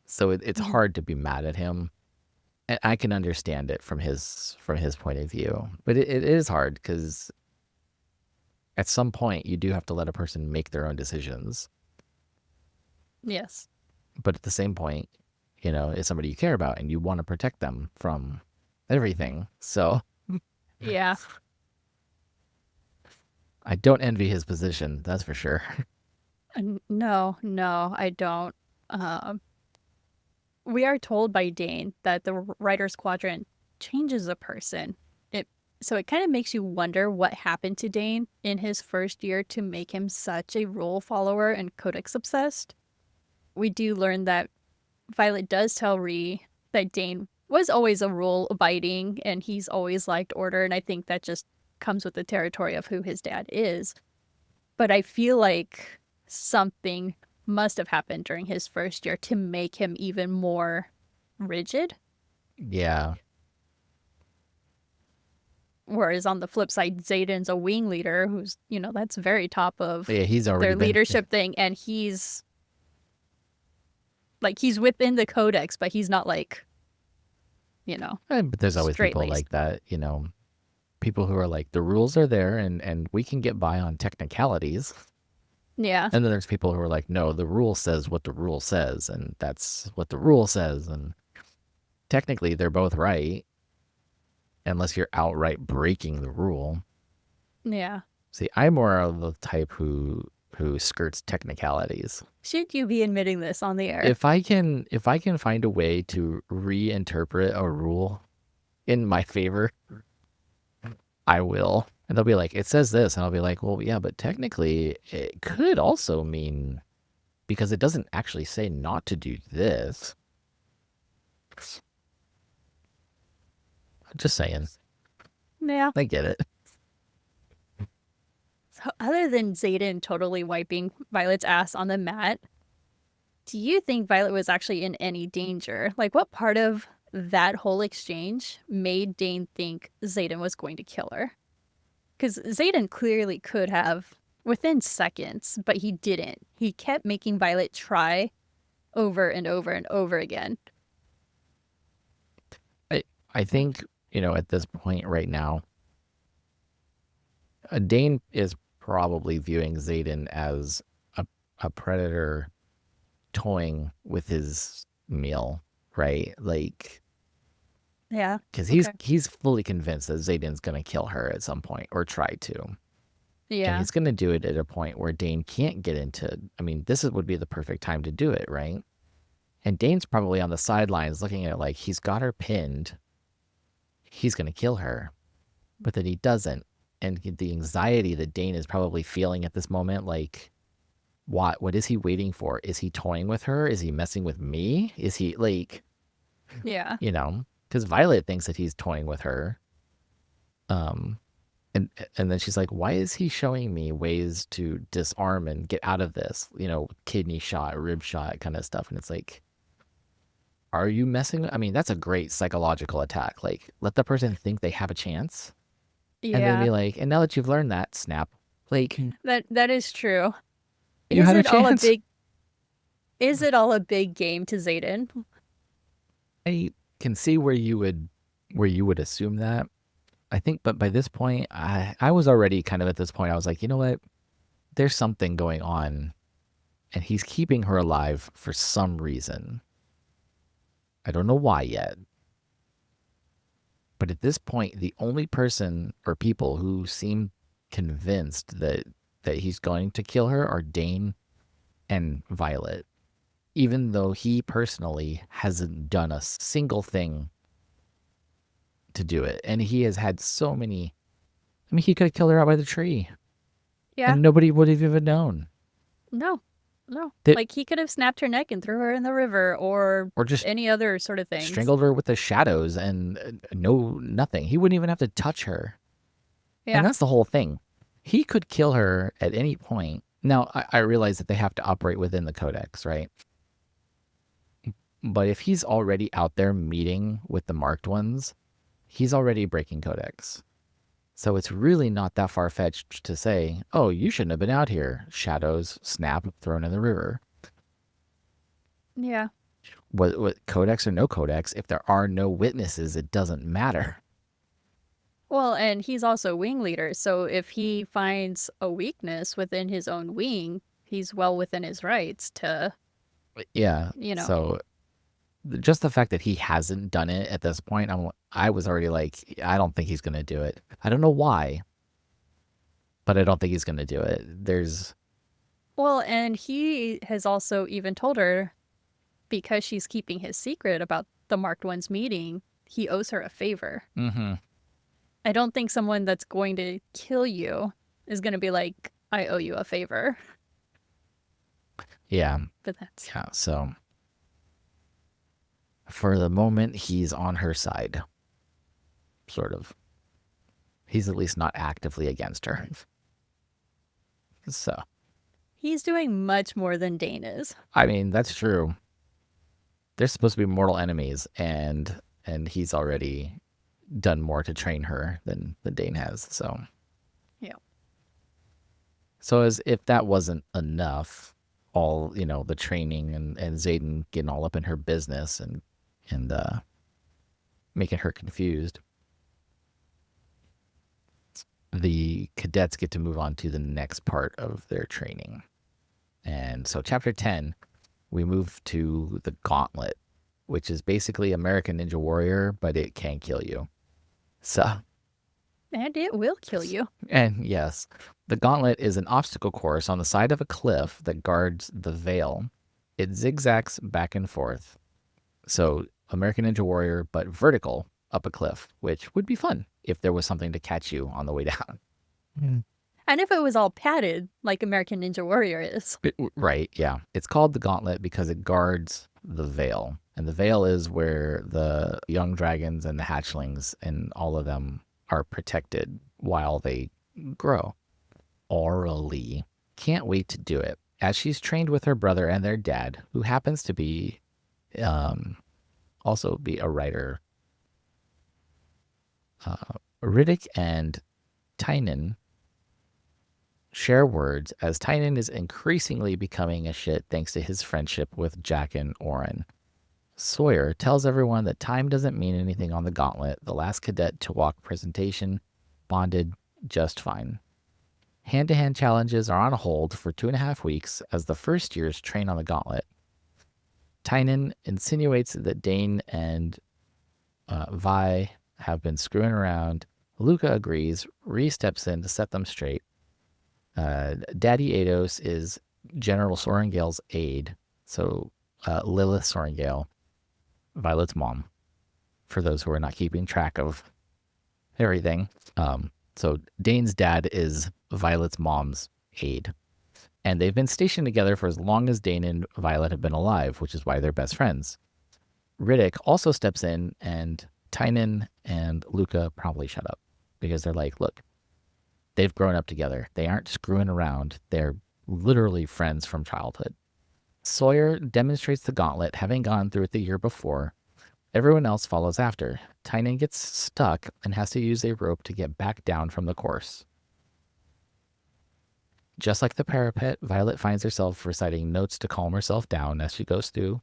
so it's hard to be mad at him. And I can understand it from his point of view, but it is hard because at some point you do have to let a person make their own decisions. yes. But at the same point, it's somebody you care about and you want to protect them from everything. So Yeah. I don't envy his position, that's for sure. No, I don't. We are told by Dain that the writer's quadrant changes a person. So it kind of makes you wonder what happened to Dain in his first year to make him such a rule follower and codex obsessed. We do learn that Violet does tell Ree that Dain was always a rule abiding and he's always liked order, and I think that just comes with the territory of who his dad is. But I feel like something must have happened during his first year to make him even more rigid. Yeah. Whereas on the flip side, Xaden's a wing leader who's, that's very top of Yeah, he's already their been leadership thing. And he's within the codex, but he's not like, But there's always people straight-laced. like that, people who are like, the rules are there and we can get by on technicalities. Yeah. And then there's people who are like, no, the rule says what the rule says, and that's what the rule says. And technically, they're both right, unless you're outright breaking the rule. Yeah. See, I'm more of the type who skirts technicalities. Should you be admitting this on the air? If I can find a way to reinterpret a rule in my favor, I will. And they'll be like, it says this. And I'll be like, well, yeah, but technically it could also mean, because it doesn't actually say not to do this. Just saying. Yeah. I get it. So other than Xaden totally wiping Violet's ass on the mat, do you think Violet was actually in any danger? Like, what part of that whole exchange made Dain think Xaden was going to kill her? Because Xaden clearly could have within seconds, but he didn't. He kept making Violet try over and over and over again. I think, at this point right now, Dain is probably viewing Xaden as a predator toying with his meal, right? Like, Yeah. because Okay. he's fully convinced that Xaden's going to kill her at some point or try to. And Yeah. he's going to do it at a point where Dain can't get into. I mean, would be the perfect time to do it, right? And Dane's probably on the sidelines looking at it like he's got her pinned. He's going to kill her. But then he doesn't. And the anxiety that Dain is probably feeling at this moment, like, what is he waiting for? Is he toying with her? Is he messing with me? Is he like, Yeah. because Violet thinks that he's toying with her. And then she's like, why is he showing me ways to disarm and get out of this? Kidney shot, rib shot kind of stuff. And it's like, are you messing? I mean, that's a great psychological attack. Like, let the person think they have a chance. Yeah. And then be like, and now that you've learned that, snap. Like, That is true. you had a chance. Is it all a big game to Xaden? I can see where you would assume that. I think, but by this point, I was already kind of at this point. I was like, you know what? There's something going on, and he's keeping her alive for some reason. I don't know why yet. But at this point, the only person or people who seem convinced that he's going to kill her are Dain and Violet, even though he personally hasn't done a single thing to do it. And he has had so many. I mean, he could have killed her out by the tree. Yeah. And nobody would have even known. No. Like, he could have snapped her neck and threw her in the river or just any other sort of thing. Strangled her with the shadows and nothing. He wouldn't even have to touch her. Yeah. And that's the whole thing. He could kill her at any point. Now, I realize that they have to operate within the codex, right? But if he's already out there meeting with the marked ones, he's already breaking codex. So it's really not that far-fetched to say, oh, you shouldn't have been out here. Shadows, snap, thrown in the river. Yeah. What codex or no codex, if there are no witnesses, it doesn't matter. Well, and he's also wing leader, so if he finds a weakness within his own wing, he's well within his rights to... Yeah, so just the fact that he hasn't done it at this point, I was already like, I don't think he's going to do it. I don't know why, but I don't think he's going to do it. Well, and he has also even told her, because she's keeping his secret about the Marked One's meeting, he owes her a favor. Mm-hmm. I don't think someone that's going to kill you is going to be like, I owe you a favor. Yeah. But that's... Yeah, so for the moment, he's on her side. Sort of. He's at least not actively against her. So, He's doing much more than Dain is. I mean, that's true. They're supposed to be mortal enemies, and he's already done more to train her than Dain has. So, Yeah. so as if that wasn't enough, all the training and Xaden getting all up in her business and making her confused. The cadets get to move on to the next part of their training. And so, chapter 10, we move to the Gauntlet, which is basically American Ninja Warrior, but it can kill you. So, And it will kill you. and yes, the Gauntlet is an obstacle course on the side of a cliff that guards the Veil. It zigzags back and forth. So, American Ninja Warrior, but vertical up a cliff, which would be fun if there was something to catch you on the way down. And if it was all padded, like American Ninja Warrior is. Right, yeah. It's called the Gauntlet because it guards the Veil. And the Veil is where the young dragons and the hatchlings and all of them are protected while they grow. Orally. Can't wait to do it. As she's trained with her brother and their dad, who happens to be also be a writer. Riddick and Tynan share words as Tynan is increasingly becoming a shit thanks to his friendship with Jack and Oren. Sawyer tells everyone that time doesn't mean anything on the Gauntlet. The last cadet to walk presentation bonded just fine. Hand-to-hand challenges are on hold for 2.5 weeks as the first years train on the Gauntlet. Tynan insinuates that Dain and Vi have been screwing around. Luca agrees. Ree steps in to set them straight. Daddy Ados is General Sorrengail's aide. So Lilith Sorrengail, Violet's mom, for those who are not keeping track of everything. So Dain's dad is Violet's mom's aide. And they've been stationed together for as long as Dain and Violet have been alive, which is why they're best friends. Riddick also steps in, and Tynan and Luca probably shut up because they're like, look, they've grown up together. They aren't screwing around. They're literally friends from childhood. Sawyer demonstrates the Gauntlet, having gone through it the year before. Everyone else follows after. Tynan gets stuck and has to use a rope to get back down from the course. Just like the parapet, Violet finds herself reciting notes to calm herself down as she goes through.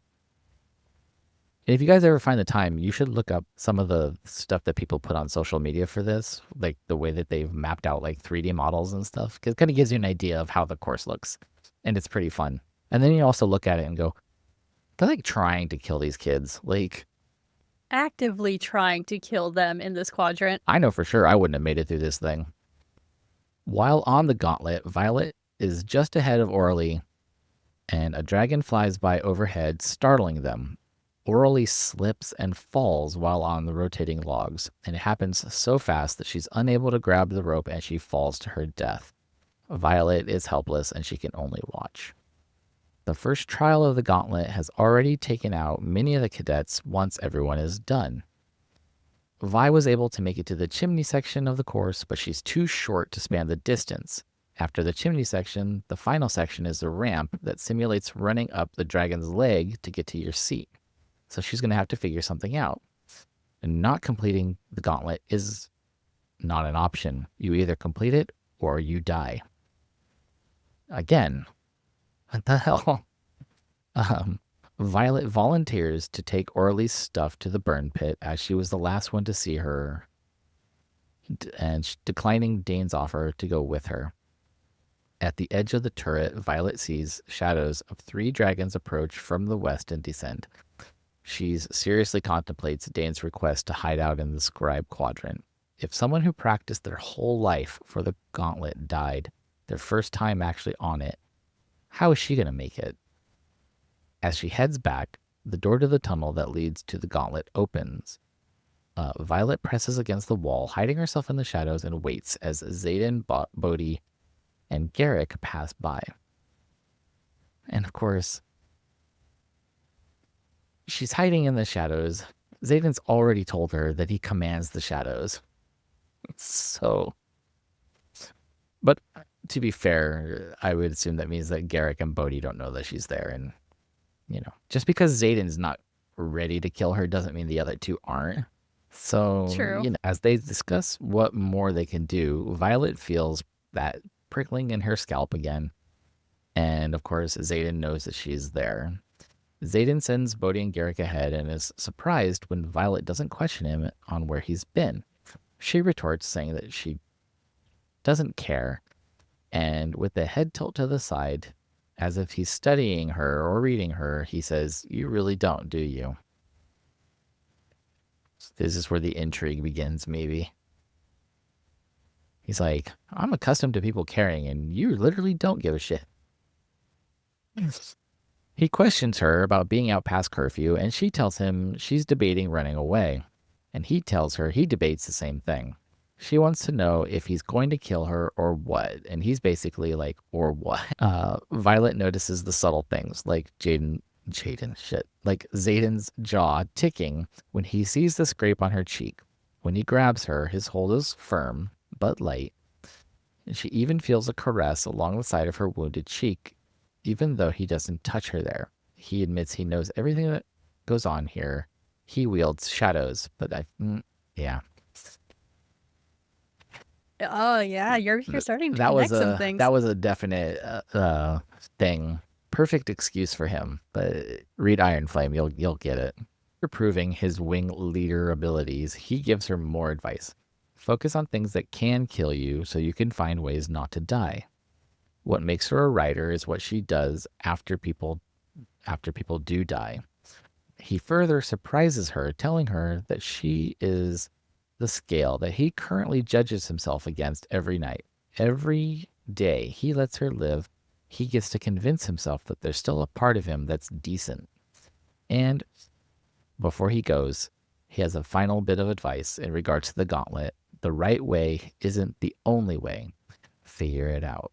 And if you guys ever find the time, you should look up some of the stuff that people put on social media for this, like the way that they've mapped out like 3D models and stuff, because it kind of gives you an idea of how the course looks. And it's pretty fun. And then you also look at it and go, they're like trying to kill these kids. Like, Actively trying to kill them in this quadrant. I know for sure I wouldn't have made it through this thing. While on the Gauntlet, Violet is just ahead of Orally, and a dragon flies by overhead, startling them. Orally slips and falls while on the rotating logs, and it happens so fast that she's unable to grab the rope and she falls to her death. Violet is helpless and she can only watch. The first trial of the Gauntlet has already taken out many of the cadets once everyone is done. Vi was able to make it to the chimney section of the course, but she's too short to span the distance. After the chimney section, the final section is a ramp that simulates running up the dragon's leg to get to your seat. So she's going to have to figure something out. And not completing the Gauntlet is not an option. You either complete it or you die. Again, what the hell? Violet volunteers to take Orly's stuff to the burn pit as she was the last one to see her, and declining Dain's offer to go with her. At the edge of the turret, Violet sees shadows of 3 dragons approach from the west and descend. She seriously contemplates Dain's request to hide out in the scribe quadrant. If someone who practiced their whole life for the Gauntlet died, their first time actually on it, how is she going to make it? As she heads back, the door to the tunnel that leads to the Gauntlet opens. Violet presses against the wall, hiding herself in the shadows, and waits as Xaden, Bodhi, and Garrick pass by. And of course, she's hiding in the shadows. Xaden's already told her that he commands the shadows. So, but to be fair, I would assume that means that Garrick and Bodhi don't know that she's there. And, just because Xaden's not ready to kill her doesn't mean the other two aren't. So, True. as they discuss what more they can do, Violet feels that prickling in her scalp again. And of course, Xaden knows that she's there. Xaden sends Bodhi and Garrick ahead and is surprised when Violet doesn't question him on where he's been. She retorts, saying that she doesn't care, and with the head tilt to the side, as if he's studying her or reading her, he says, "You really don't, do you?" This is where the intrigue begins, maybe. He's like, "I'm accustomed to people caring, and you literally don't give a shit." He questions her about being out past curfew, and she tells him she's debating running away. And he tells her he debates the same thing. She wants to know if he's going to kill her or what. And he's basically like, or what? Violet notices the subtle things, like like Xaden's jaw ticking when he sees the scrape on her cheek. When he grabs her, his hold is firm, but light. And she even feels a caress along the side of her wounded cheek, even though he doesn't touch her there. He admits he knows everything that goes on here. He wields shadows, but yeah. Oh yeah, you're starting to That was connect some things. a definite thing. Perfect excuse for him. But read Iron Flame, you'll get it. For proving his wing leader abilities, he gives her more advice. Focus on things that can kill you so you can find ways not to die. What makes her a writer is what she does after people do die. He further surprises her, telling her that she is the scale that he currently judges himself against every night. Every day he lets her live, he gets to convince himself that there's still a part of him that's decent. And before he goes, he has a final bit of advice in regards to the gauntlet. The right way isn't the only way. Figure it out.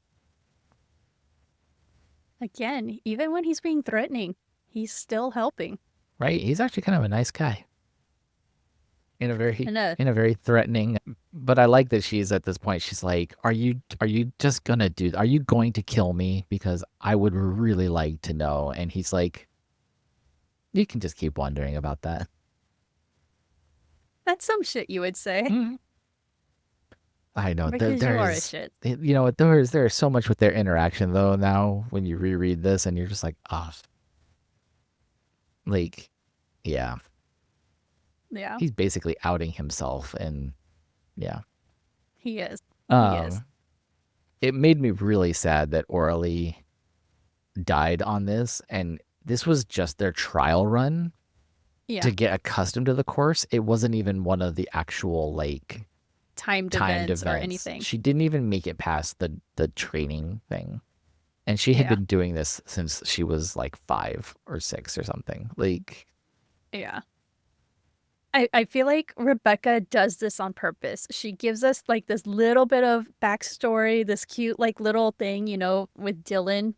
Again, even when he's being threatening, he's still helping. Right? He's actually kind of a nice guy. In a very threatening, but I like that she's at this point, she's like, are you just gonna are you going to kill me? Because I would really like to know. And he's like, you can just keep wondering about that. That's some shit you would say. I know Because you are a shit. There's so much with their interaction though now when you reread this and you're just like, oh, like, yeah. Yeah. He's basically outing himself, and yeah. He is. It made me really sad that Orally died on this, and this was just their trial run to get accustomed to the course. It wasn't even one of the actual timed events or anything. She didn't even make it past the training thing. And she had been doing this since she was like 5 or 6 or something. Yeah. I feel like Rebecca does this on purpose. She gives us this little bit of backstory, this cute little thing, with Dylan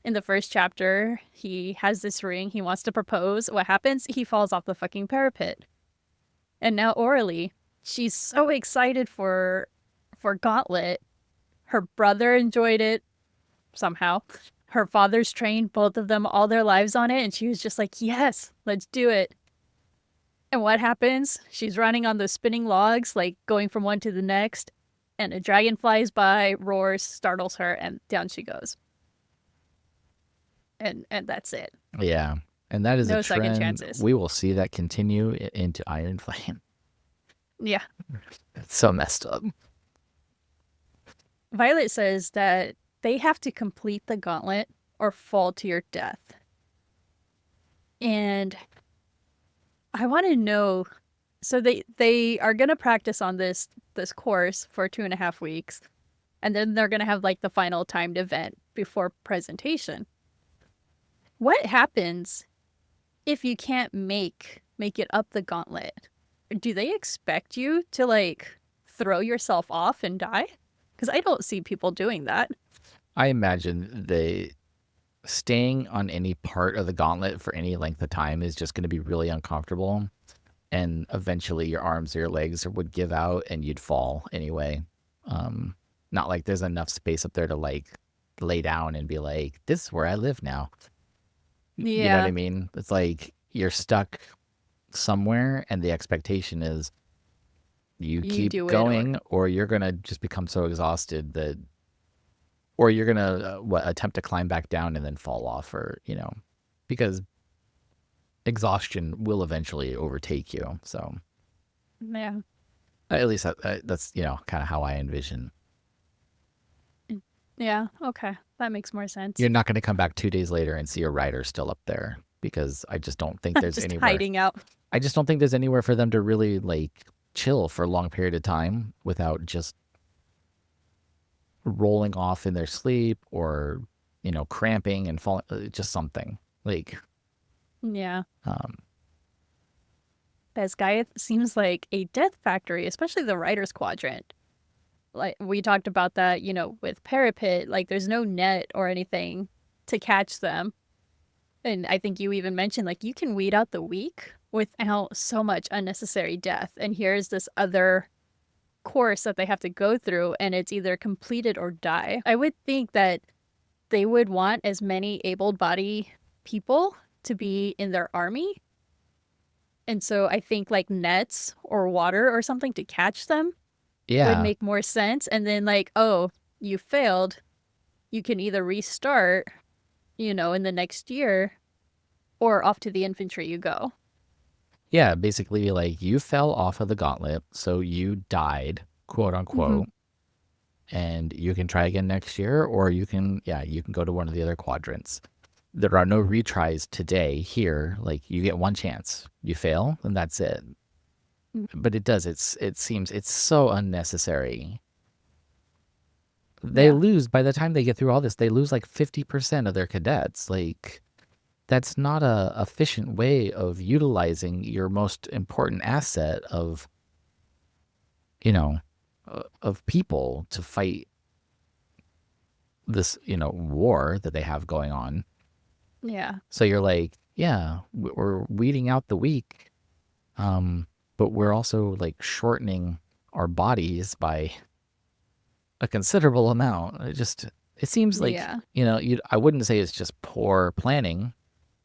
in the first chapter. He has this ring. He wants to propose. What happens? He falls off the fucking parapet. And now Orally, she's so excited for Gauntlet. Her brother enjoyed it somehow. Her father's trained both of them all their lives on it, and she was just like, yes, let's do it. And what happens? She's running on those spinning logs, going from one to the next, and a dragon flies by, roars, startles her, and down she goes. And that's it. Yeah. And that is no a trend. Second chances. We will see that continue into Iron Flame. Yeah. It's so messed up. Violet says that they have to complete the gauntlet or fall to your death. And I want to know, so they are going to practice on this course for 2.5 weeks, and then they're going to have the final timed event before presentation. What happens if you can't make it up the gauntlet? Do they expect you to throw yourself off and die? Because I don't see people doing that. I imagine staying on any part of the gauntlet for any length of time is just going to be really uncomfortable. and eventually your arms or your legs would give out and you'd fall anyway. Not like there's enough space up there to like lay down and be like, this is where I live now. You know what I Yeah, mean? It's like you're stuck somewhere and the expectation is you you keep do it, or going or you're going to just become so exhausted that or you're going to attempt to climb back down and then fall off or, because exhaustion will eventually overtake you. So yeah. at least that's, kind of how I envision. Yeah, okay. That makes more You're sense. not going to come back 2 days later and see a rider still up there because I just don't think there's Just anywhere. hiding out. I just don't think there's anywhere for them to really like chill for a long period of time without just rolling off in their sleep or, cramping and falling, just something like, Yeah. um, Basgiath seems like a death factory, especially the Writer's Quadrant. Like, we talked about that, with Parapet, like, there's no net or anything to catch them. And I think you even mentioned, like, you can weed out the weak without so much unnecessary death. And here's this other course that they have to go through, and it's either completed or die. I would think that they would want as many able-bodied people to be in their army. And so I think like nets or water or something to catch them would yeah, make more sense. And then like, oh, you failed, you can either restart, in the next year, or off to the infantry you go. yeah, basically like you fell off of the gauntlet, so you died, quote Mm-hmm. unquote, and you can try again next year, or you can go to one of the other quadrants. There are no retries today here. Like you get one chance. You fail, and that's it. But it seems it's so unnecessary. They Yeah. lose by the time they get through all this, they lose like 50% of their cadets. Like that's not a efficient way of utilizing your most important asset of, you know, of people to fight this, war that they have going on. Yeah. So you're like, yeah, we're weeding out the weak, but we're also like shortening our bodies by a considerable amount. It seems like, Yeah. I wouldn't say it's just poor planning.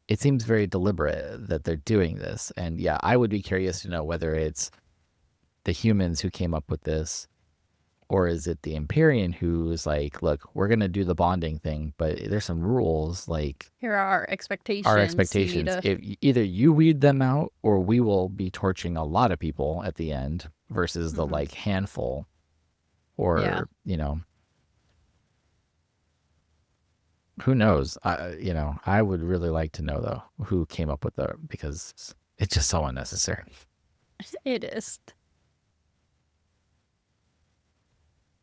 It seems very deliberate that they're doing this. And yeah, I would be curious to know whether it's the humans who came up with this or is it the Empyrean who's like, look, we're going to do the bonding thing, but there's some rules like Here are our our expectations. You need expectations. to. If either you weed them out or we will be torching a lot of people at the end versus the Mm-hmm. like handful Yeah. or, who knows? I would really like to know though who came up with the because it's just so unnecessary. It is.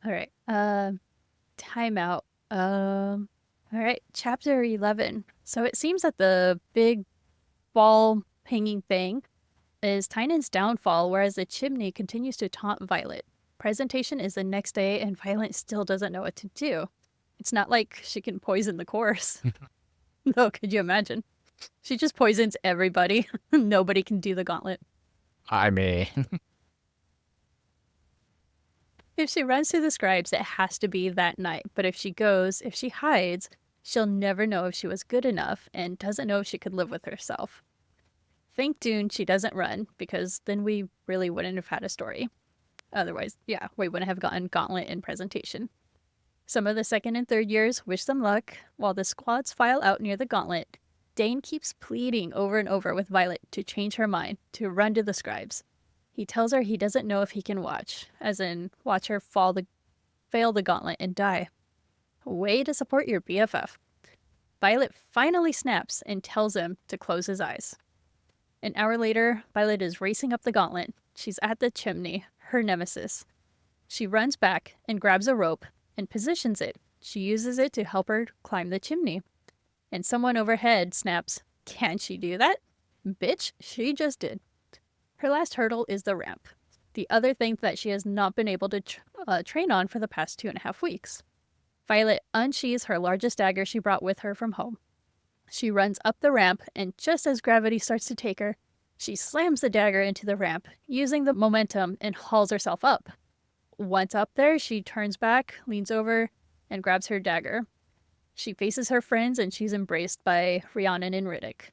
All right. Timeout. All right. Chapter 11. So it seems that the big ball hanging thing is Tynan's downfall, whereas the chimney continues to taunt Violet. Presentation is the next day, and Violet still doesn't know what to do. It's not like she can poison the course. No, could you imagine? She just poisons everybody. Nobody can do the gauntlet. I mean, If she runs to the scribes, it has to be that night. But if she hides, she'll never know if she was good enough and doesn't know if she could live with herself. Thank Dune she doesn't run, because then we really wouldn't have had a story. Otherwise, yeah, we wouldn't have gotten Gauntlet in presentation. Some of the second and third years wish them luck, while the squads file out near the Gauntlet. Dain keeps pleading over and over with Violet to change her mind, to run to the scribes. He tells her he doesn't know if he can watch, as in watch her fail the Gauntlet and die. Way to support your BFF. Violet finally snaps and tells him to close his eyes. An hour later, Violet is racing up the Gauntlet. She's at the chimney, her nemesis. She runs back and grabs a rope and positions it. She uses it to help her climb the chimney. And someone overhead snaps, "Can she do that?" Bitch, she just did. Her last hurdle is the ramp, the other thing that she has not been able to train on for the past 2.5 weeks. Violet unsheathes her largest dagger she brought with her from home. She runs up the ramp, and just as gravity starts to take her, She slams the dagger into the ramp, using the momentum, and hauls herself up. Once up there, she turns back, leans over, and grabs her dagger. She faces her friends, and she's embraced by Rhiannon and Riddick.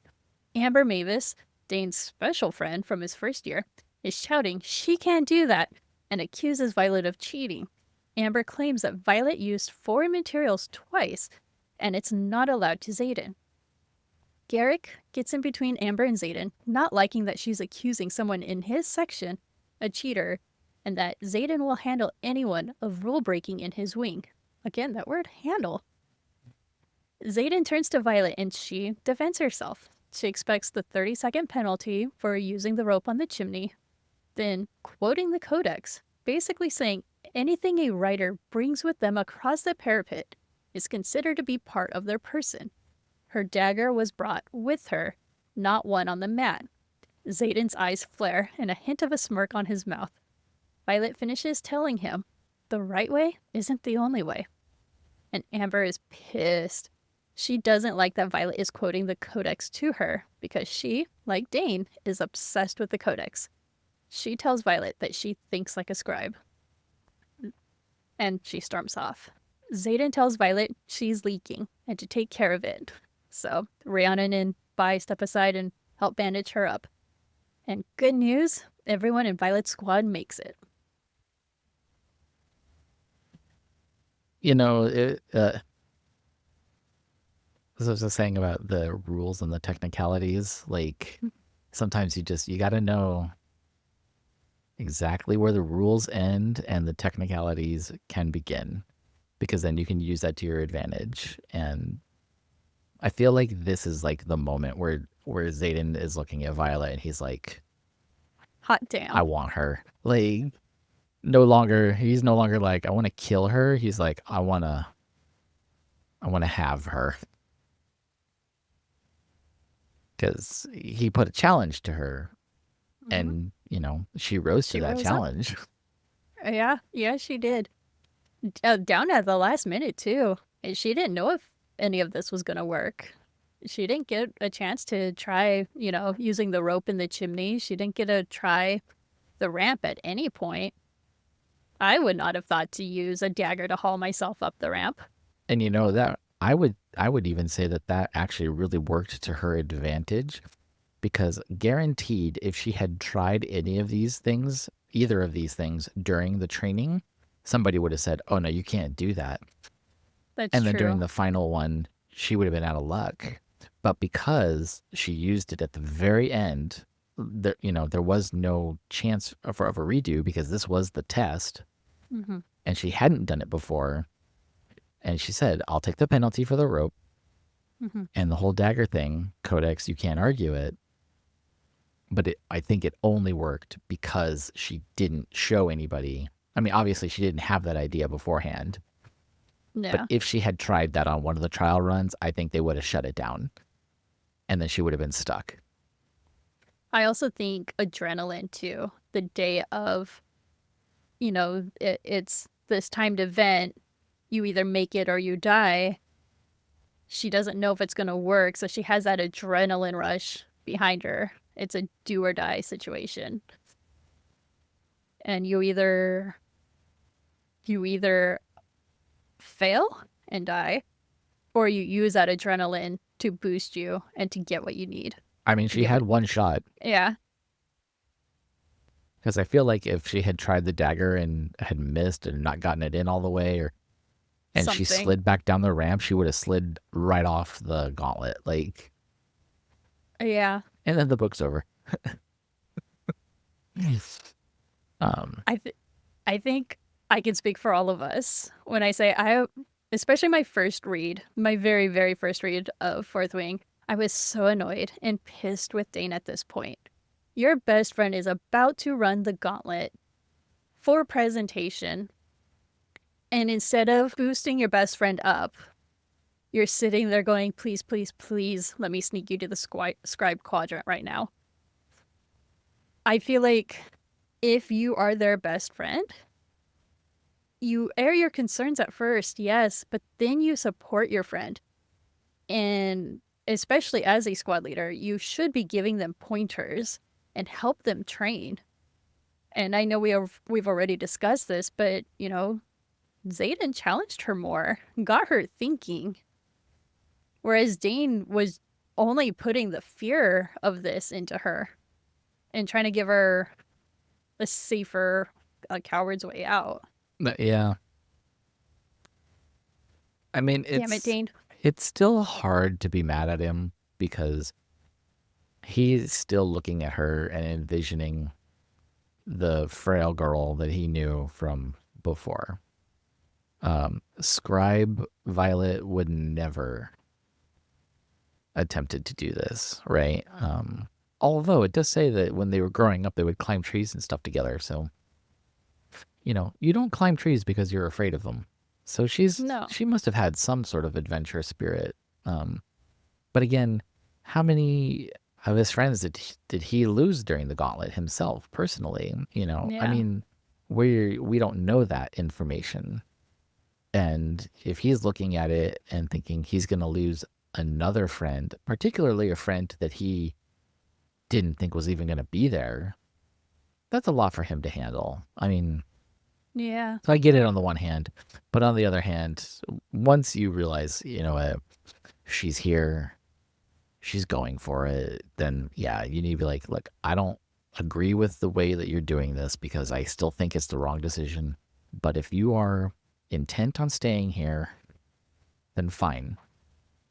Amber Mavis, Dain's special friend from his first year, is shouting she can't do that and accuses Violet of cheating. Amber claims that Violet used foreign materials twice, and it's not allowed to Xaden. Garrick gets in between Amber and Xaden, not liking that she's accusing someone in his section a cheater, and that Xaden will handle anyone of rule breaking in his wing. Again, that word handle. Xaden turns to Violet and she defends herself. She expects the 30-second penalty for using the rope on the chimney, then quoting the codex, basically saying anything a rider brings with them across the parapet is considered to be part of their person. Her dagger was brought with her, not one on the mat. Xaden's eyes flare and a hint of a smirk on his mouth. Violet finishes telling him the right way isn't the only way. And Amber is pissed. She doesn't like that Violet is quoting the codex to her because she, like Dain, is obsessed with the codex. She tells Violet that she thinks like a scribe. And she storms off. Xaden tells Violet she's leaking and to take care of it. So Rhiannon and Bai step aside and help bandage her up. And good news, everyone in Violet's squad makes it. You know, as I was just saying about the rules and the technicalities, like sometimes you got to know exactly where the rules end and the technicalities can begin, because then you can use that to your advantage. And I feel like this is like the moment where Xaden is looking at Violet and he's like, hot damn. I want her. Like, he's no longer like, I want to kill her. He's like, I want to have her. Because he put a challenge to her, and she rose to that challenge. Yeah, she did. Down at the last minute too. And she didn't know if any of this was gonna work. She didn't get a chance to try, using the rope in the chimney. She didn't get to try the ramp at any point. I would not have thought to use a dagger to haul myself up the ramp. And that I would even say that actually really worked to her advantage, because guaranteed if she had tried either of these things during the training, somebody would have said, "Oh no, you can't do that." That's and then true. During the final one, she would have been out of luck. But because she used it at the very end, there was no chance of a redo, because this was the test, and she hadn't done it before. And she said, I'll take the penalty for the rope. And the whole dagger thing, codex, you can't argue it. But I think it only worked because she didn't show anybody. I mean, obviously, she didn't have that idea beforehand. Yeah. But if she had tried that on one of the trial runs, I think they would have shut it down. And then she would have been stuck. I also think adrenaline, too. The day of, it's this timed event. You either make it or you die. She doesn't know if it's going to work, so she has that adrenaline rush behind her. It's a do or die situation. And you either fail and die, or you use that adrenaline to boost you and to get what you need. I mean, she had one shot. Yeah. Because I feel like if she had tried the dagger and had missed and not gotten it in all the way, and she slid back down the ramp, she would have slid right off the gauntlet. Like, yeah. And then the book's over. I think I can speak for all of us when I say especially my first read, my very, very first read of Fourth Wing, I was so annoyed and pissed with Dain at this point. Your best friend is about to run the gauntlet for presentation, and instead of boosting your best friend up, you're sitting there going, please, please, please, let me sneak you to the scribe quadrant right now. I feel like if you are their best friend, you air your concerns at first, yes, but then you support your friend. And especially as a squad leader, you should be giving them pointers and help them train. And I know we've already discussed this, but, you know, Xaden challenged her more, got her thinking. Whereas Dain was only putting the fear of this into her and trying to give her a safer, a coward's way out. Yeah. I mean, Damn it, Dain. it's still hard to be mad at him because he's still looking at her and envisioning the frail girl that he knew from before. Scribe Violet would never attempted to do this, right? Although it does say that when they were growing up, they would climb trees and stuff together. So, you know, you don't climb trees because you're afraid of them. So she must have had some sort of adventurous spirit. But again, how many of his friends did he lose during the Gauntlet himself personally? You know, Yeah. I mean, we don't know that information. And if he's looking at it and thinking he's going to lose another friend, particularly a friend that he didn't think was even going to be there, that's a lot for him to handle. I mean, yeah. So I get it on the one hand, but on the other hand, once you realize, you know, she's here, she's going for it, then yeah, you need to be like, look, I don't agree with the way that you're doing this because I still think it's the wrong decision. But if you are intent on staying here, then fine.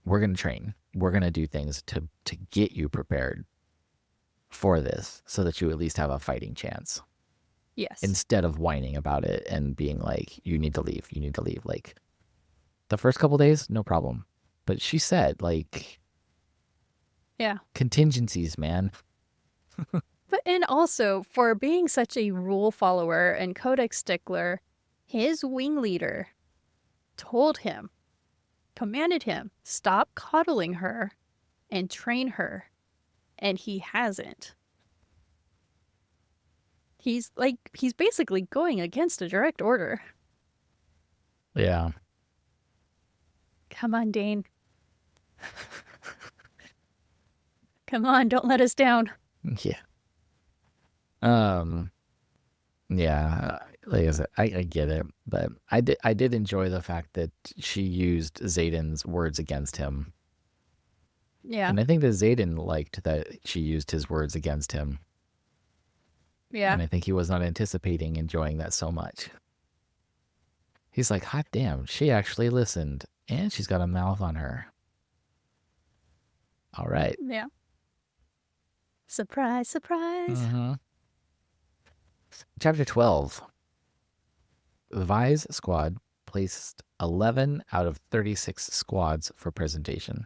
We're going to train. We're going to do things to get you prepared for this so that you at least have a fighting chance. Yes. Instead of whining about it and being like, you need to leave, you need to leave. Like, the first couple days, no problem. But she said, like, yeah, contingencies, man. But and also, for being such a rule follower and codex stickler, his wing leader told him, commanded him, stop coddling her and train her. And he hasn't. He's basically going against a direct order. Yeah. Come on, Dain. Come on, don't let us down. Yeah. Yeah, like I said, I get it, but I did enjoy the fact that she used Xaden's words against him. Yeah. And I think that Xaden liked that she used his words against him. Yeah. And I think he was not anticipating enjoying that so much. He's like, hot damn, she actually listened, and she's got a mouth on her. All right. Yeah. Surprise, surprise. Mm-hmm. Chapter 12. Vi's squad placed 11 out of 36 squads for presentation.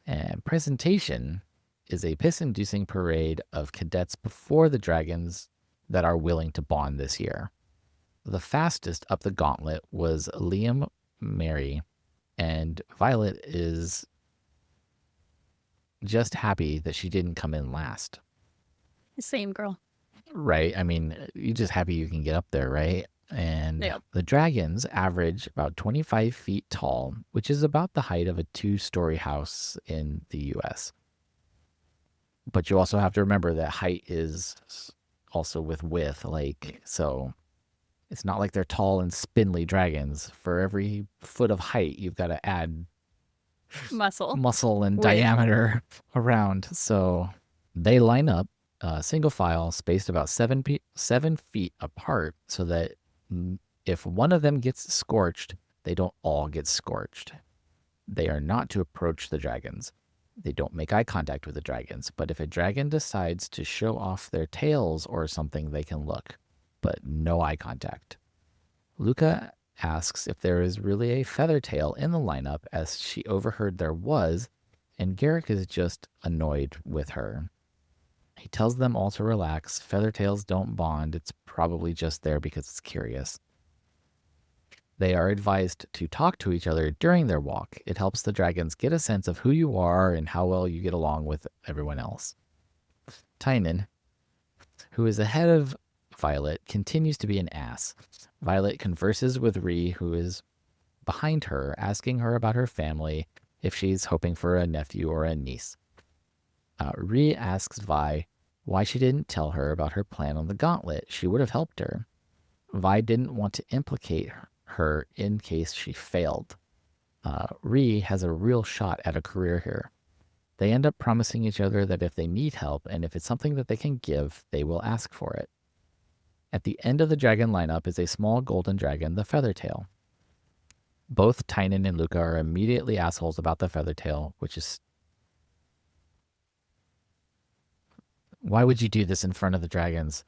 And presentation is a piss-inducing parade of cadets before the dragons that are willing to bond this year. The fastest up the gauntlet was Liam Mary, and Violet is just happy that she didn't come in last. Same girl. Right. I mean, you're just happy you can get up there, right? And the dragons average about 25 feet tall, which is about the height of a 2-story house in the US. But you also have to remember that height is also with width, like, so it's not like they're tall and spindly dragons. For every foot of height, you've got to add muscle and diameter around. So they line up single file, spaced about 7 feet apart, so that if one of them gets scorched, they don't all get scorched. They are not to approach the dragons. They don't make eye contact with the dragons, but if a dragon decides to show off their tails or something, they can look, but no eye contact. Luca asks if there is really a feather tail in the lineup, as she overheard there was, and Garrick is just annoyed with her. He tells them all to relax. Feathertails don't bond. It's probably just there because it's curious. They are advised to talk to each other during their walk. It helps the dragons get a sense of who you are and how well you get along with everyone else. Tynan, who is ahead of Violet, continues to be an ass. Violet converses with Ree, who is behind her, asking her about her family, if she's hoping for a nephew or a niece. Ree asks Vi why she didn't tell her about her plan on the Gauntlet. She would have helped her. Vi didn't want to implicate her in case she failed. Ree has a real shot at a career here. They end up promising each other that if they need help and if it's something that they can give, they will ask for it. At the end of the dragon lineup is a small golden dragon, the Feathertail. Both Tynan and Luca are immediately assholes about the Feathertail, which is... Why would you do this in front of the dragons?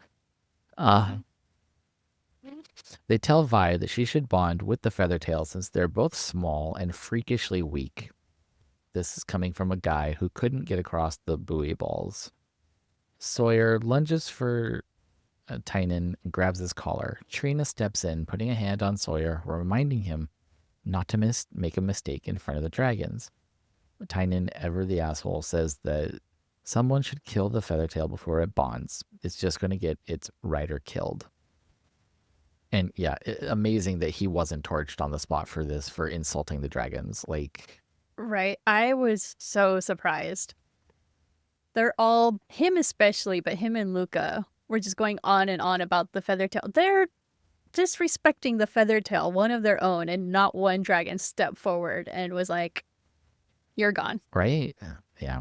They tell Vi that she should bond with the Feathertail since they're both small and freakishly weak. This is coming from a guy who couldn't get across the buoy balls. Sawyer lunges for Tynan and grabs his collar. Trina steps in, putting a hand on Sawyer, reminding him not to make a mistake in front of the dragons. Tynan, ever the asshole, says that someone should kill the Feathertail before it bonds. It's just going to get its rider killed. And yeah, amazing that he wasn't torched on the spot for this, for insulting the dragons. Like, right. I was so surprised. They're all, him especially, but him and Luca were just going on and on about the Feathertail. They're disrespecting the Feathertail, one of their own, and not one dragon stepped forward and was like, "You're gone." right? Yeah.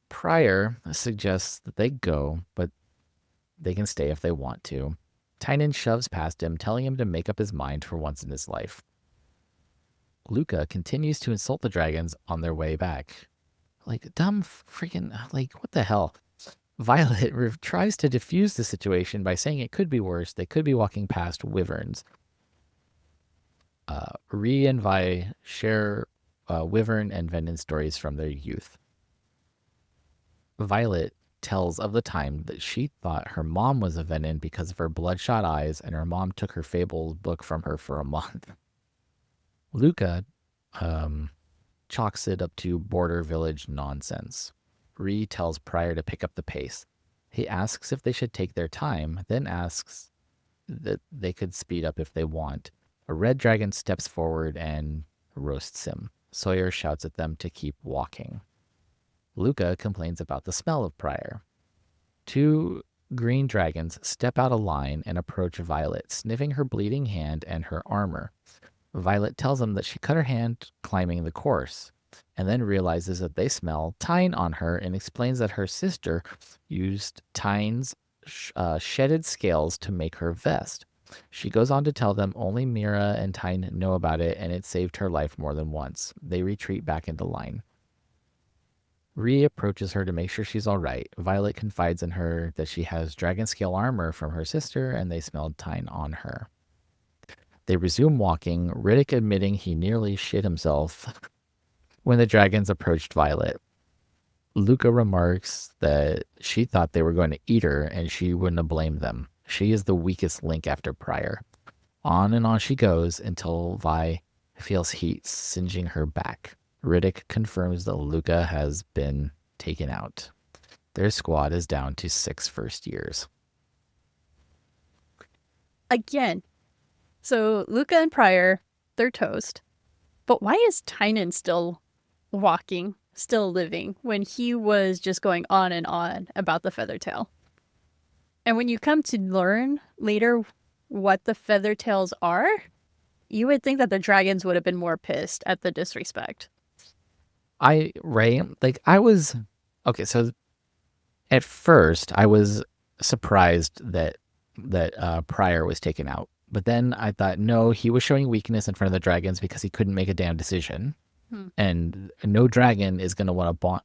Pryor suggests that they go, but they can stay if they want to. Tynan shoves past him, telling him to make up his mind for once in his life. Luca continues to insult the dragons on their way back. Like, dumb freaking, like, what the hell? Violet tries to defuse the situation by saying it could be worse. They could be walking past wyverns. Ree and Vi share wyvern and venom stories from their youth. Violet tells of the time that she thought her mom was a venom because of her bloodshot eyes, and her mom took her fable book from her for a month. Luca chalks it up to border village nonsense. Ree tells Pryor to pick up the pace. He asks if they should take their time, then asks that they could speed up if they want. A red dragon steps forward and roasts him. Sawyer shouts at them to keep walking. Luca complains about the smell of Pryor. Two green dragons step out of line and approach Violet, sniffing her bleeding hand and her armor. Violet tells them that she cut her hand climbing the course, and then realizes that they smell Tyne on her and explains that her sister used Tyne's shedded scales to make her vest. She goes on to tell them only Mira and Tyne know about it, and it saved her life more than once. They retreat back into line. Ree approaches her to make sure she's all right. Violet confides in her that she has dragon scale armor from her sister, and they smelled Tyne on her. They resume walking, Riddick admitting he nearly shit himself when the dragons approached Violet. Luca remarks that she thought they were going to eat her, and she wouldn't have blamed them. She is the weakest link after Pryor. On and on she goes until Vi feels heat singeing her back. Riddick confirms that Luca has been taken out. Their squad is down to 6 first years. Again. So Luca and Pryor, they're toast. But why is Tynan still walking, still living, when he was just going on and on about the Feathertail? And when you come to learn later what the Feathertails are, you would think that the dragons would have been more pissed at the disrespect. Okay, so at first I was surprised that Pryor was taken out. But then I thought, no, he was showing weakness in front of the dragons because he couldn't make a damn decision. And no dragon is going to want to bond.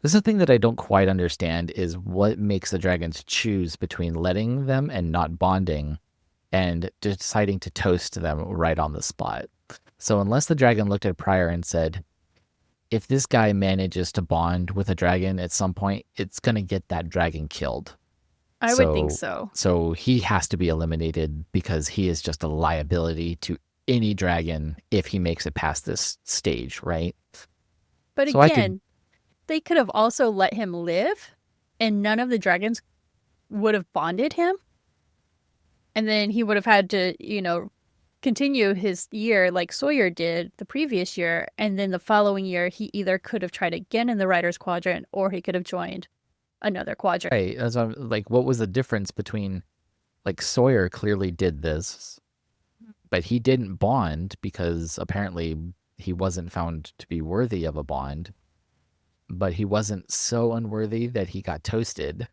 This is the thing that I don't quite understand is what makes the dragons choose between letting them and not bonding and deciding to toast them right on the spot. So unless the dragon looked at Pryor and said, if this guy manages to bond with a dragon at some point, it's going to get that dragon killed. I would think so. So he has to be eliminated because he is just a liability to any dragon if he makes it past this stage, right? But So again, they could have also let him live and none of the dragons would have bonded him. And then he would have had to, continue his year like Sawyer did the previous year, and then the following year he either could have tried again in the Writers Quadrant or he could have joined another quadrant. Right. That's like, what was the difference between, like, Sawyer clearly did this, but he didn't bond because apparently he wasn't found to be worthy of a bond, but he wasn't so unworthy that he got toasted.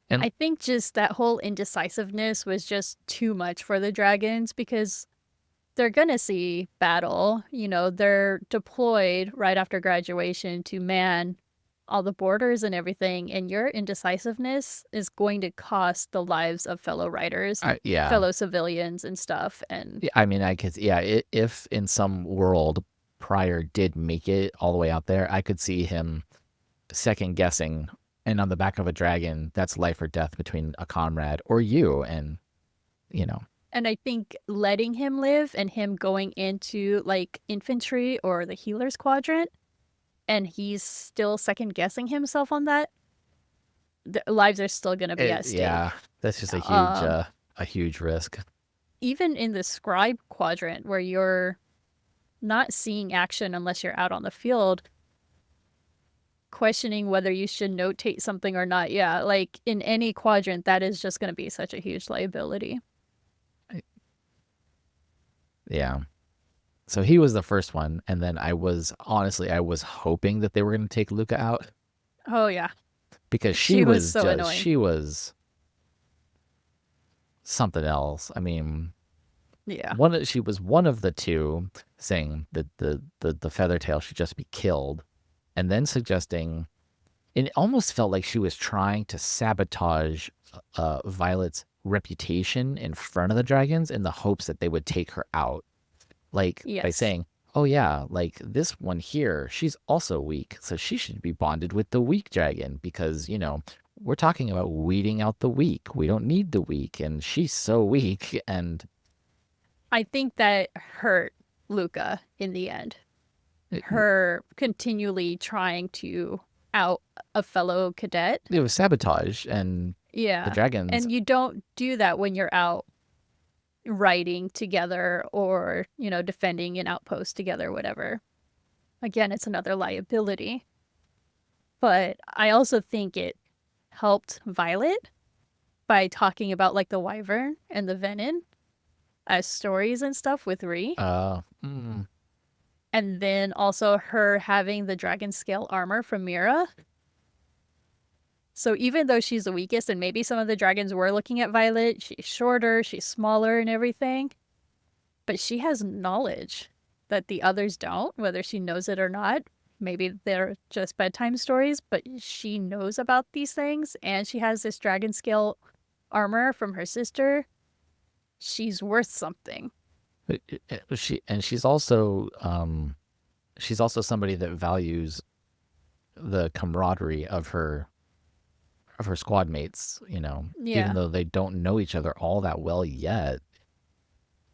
And I think just that whole indecisiveness was just too much for the dragons because they're gonna see battle. You know, they're deployed right after graduation to man all the borders and everything, and your indecisiveness is going to cost the lives of fellow writers, yeah, fellow civilians and stuff. And I mean, I could, yeah, if in some world Pryor did make it all the way out there, I could see him second guessing, and on the back of a dragon, that's life or death between a comrade or you, and you know. and I think letting him live and him going into like infantry or the healer's quadrant and he's still second guessing himself on that, the lives are still going to be at stake. Yeah, that's just a huge risk. Even in the scribe quadrant where you're not seeing action unless you're out on the field, questioning whether you should notate something or not. Yeah, like in any quadrant, that is just going to be such a huge liability. Yeah. So he was the first one, and then I was hoping that they were going to take Luca out Oh, yeah. because She was so annoying. she was something else. I mean, Yeah. she was one of the two saying that the Feathertail should just be killed, and then suggesting, it almost felt like she was trying to sabotage Violet's reputation in front of the dragons in the hopes that they would take her out. Like, by Yes. saying, oh yeah, like this one here, she's also weak, so she should be bonded with the weak dragon because, you know, we're talking about weeding out the weak. We don't need the weak, and she's so weak. And I think that hurt Luca in the end. Her continually trying to out a fellow cadet. it was sabotage, and Yeah. the dragons. And you don't do that when you're out riding together or, you know, defending an outpost together, whatever. Again, it's another liability. But I also think it helped Violet by talking about like the wyvern and the venom as stories and stuff with Ree. And then also her having the dragon scale armor from Mira. So even though she's the weakest, and maybe some of the dragons were looking at Violet, she's shorter, she's smaller and everything, but she has knowledge that the others don't, whether she knows it or not. Maybe they're just bedtime stories, but she knows about these things, and she has this dragon scale armor from her sister. She's worth something. She's also somebody that values the camaraderie of her squad mates, you know, even though they don't know each other all that well yet.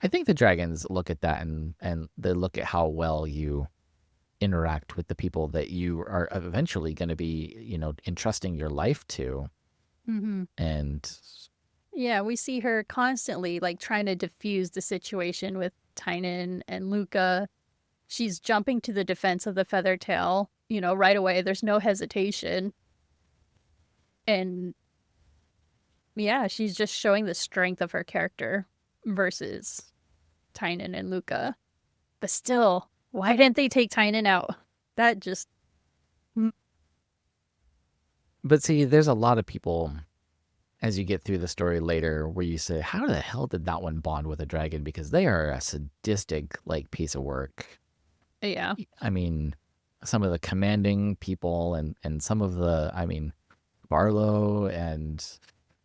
I think the dragons look at that and they look at how well you interact with the people that you are eventually going to be, you know, entrusting your life to. Mm-hmm. And yeah, we see her constantly like trying to diffuse the situation with Tynan and Luca. She's jumping to the defense of the Feathertail, you know, right away. There's no hesitation. And yeah, she's just showing the strength of her character versus Tynan and Luca. But still, why didn't they take Tynan out? That just... But see, there's a lot of people, as you get through the story later, where you say, how the hell did that one bond with a dragon? Because they are a sadistic, like, piece of work. Yeah. I mean, some of the commanding people and some of the, I mean, Barlow and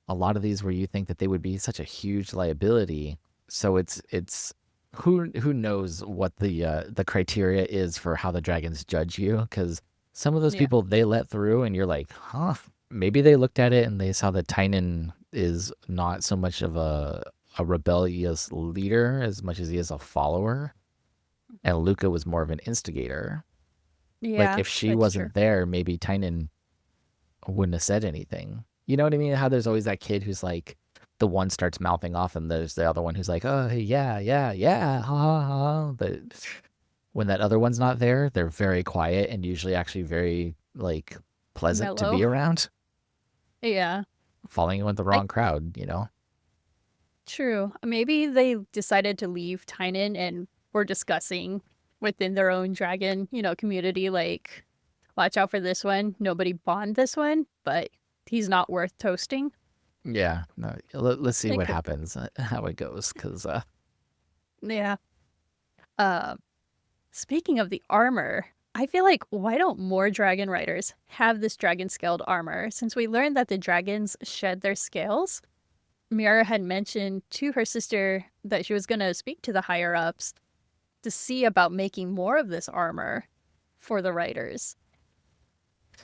a lot of these where you think that they would be such a huge liability. So it's who knows what the criteria is for how the dragons judge you, because some of those people they let through and you're like, huh, maybe they looked at it and they saw that Tynan is not so much of a rebellious leader as much as he is a follower, and Luca was more of an instigator. Yeah, like if she wasn't there, maybe Tynan wouldn't have said anything. You know what I mean? How there's always that kid who's like, the one starts mouthing off, and there's the other one who's like, "Oh, hey, yeah, yeah, yeah, ha ha ha." But when that other one's not there, they're very quiet and usually actually very like pleasant to be Mellow. around. Yeah. Falling in with the I wrong crowd, you know. True. Maybe they decided to leave Tynan and were discussing within their own dragon, community, like, watch out for this one. Nobody bond this one, but he's not worth toasting. Yeah, no, let's see It what could be. happens, how it goes, because Yeah. Uh, Speaking of the armor, I feel like why don't more dragon riders have this dragon scaled armor? Since we learned that the dragons shed their scales, Mira had mentioned to her sister that she was going to speak to the higher ups to see about making more of this armor for the riders.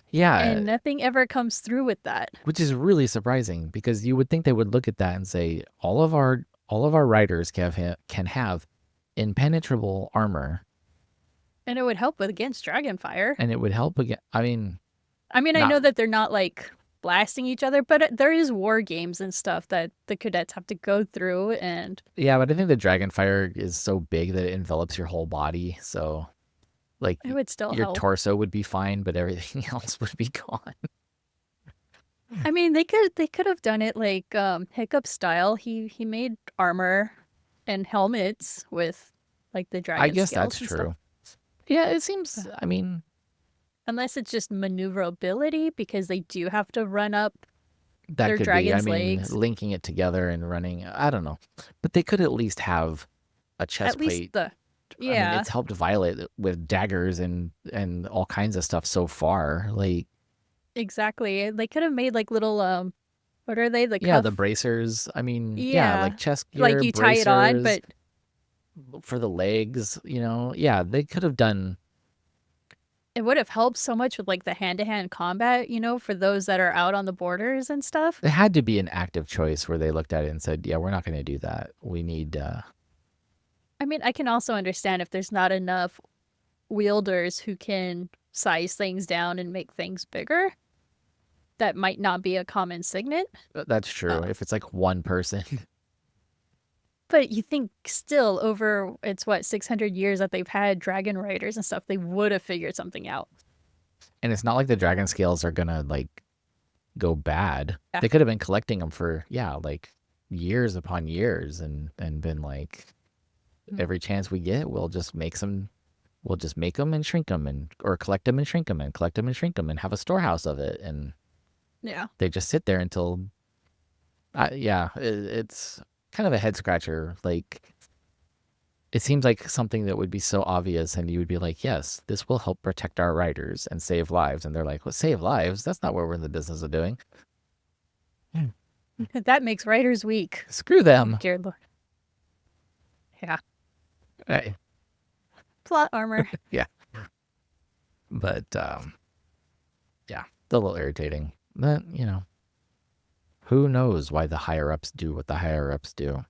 yeah, And nothing ever comes through with that. which is really surprising because you would think they would look at that and say all of our riders can have impenetrable armor, And it would help with against Dragonfire. and it would help again. I mean, I not know that they're not like blasting each other, but there is war games and stuff that the cadets have to go through, and yeah, but I think the dragonfire is so big that it envelops your whole body. So like it would still your help. torso would be fine, but everything else would be gone. They could have done it like Hiccup style. He made armor and helmets with like the I dragon guess that's scales and stuff. true. Yeah, it seems. I mean, Unless it's just maneuverability because they do have to run up that their could be. I dragon's mean, legs. linking it together and running. I don't know, but they could at least have a At chest least plate. the I mean, yeah, it's helped Violet with daggers and all kinds of stuff so far. Like, exactly. They could have made like little what are they? The yeah, the cuff? bracers. I mean, yeah, Yeah. like chest Like gear, you tie it on, bracers but for the legs. Yeah, they could have done. it would have helped so much with like the hand-to-hand combat, for those that are out on the borders and stuff. It had to be an active choice where they looked at it and said, "Yeah, we're not going to do that. We need." I can also understand if there's not enough wielders who can size things down and make things bigger. That might not be a common signet. That's true. Uh, If it's like one person, but you think still over it's what 600 years that they've had dragon riders and stuff, they would have figured something out. and it's not like the dragon scales are gonna like go bad. Yeah. They could have been collecting them for like years upon years, and been like, every chance we get, we'll just make some. We'll just make them and shrink them, or collect them and shrink them, and collect them and shrink them, and have a storehouse of it, and Yeah. they just sit there until. Yeah, it's kind of a head scratcher. Like, it seems like something that would be so obvious, and you would be like, yes, this will help protect our riders and save lives. And they're like, well, save lives? That's not what we're in the business of doing. That makes riders weak. Screw them. Dear Lord. Yeah. Right. Plot armor. Yeah. But, yeah, a little irritating. But, who knows why the higher ups do what the higher ups do?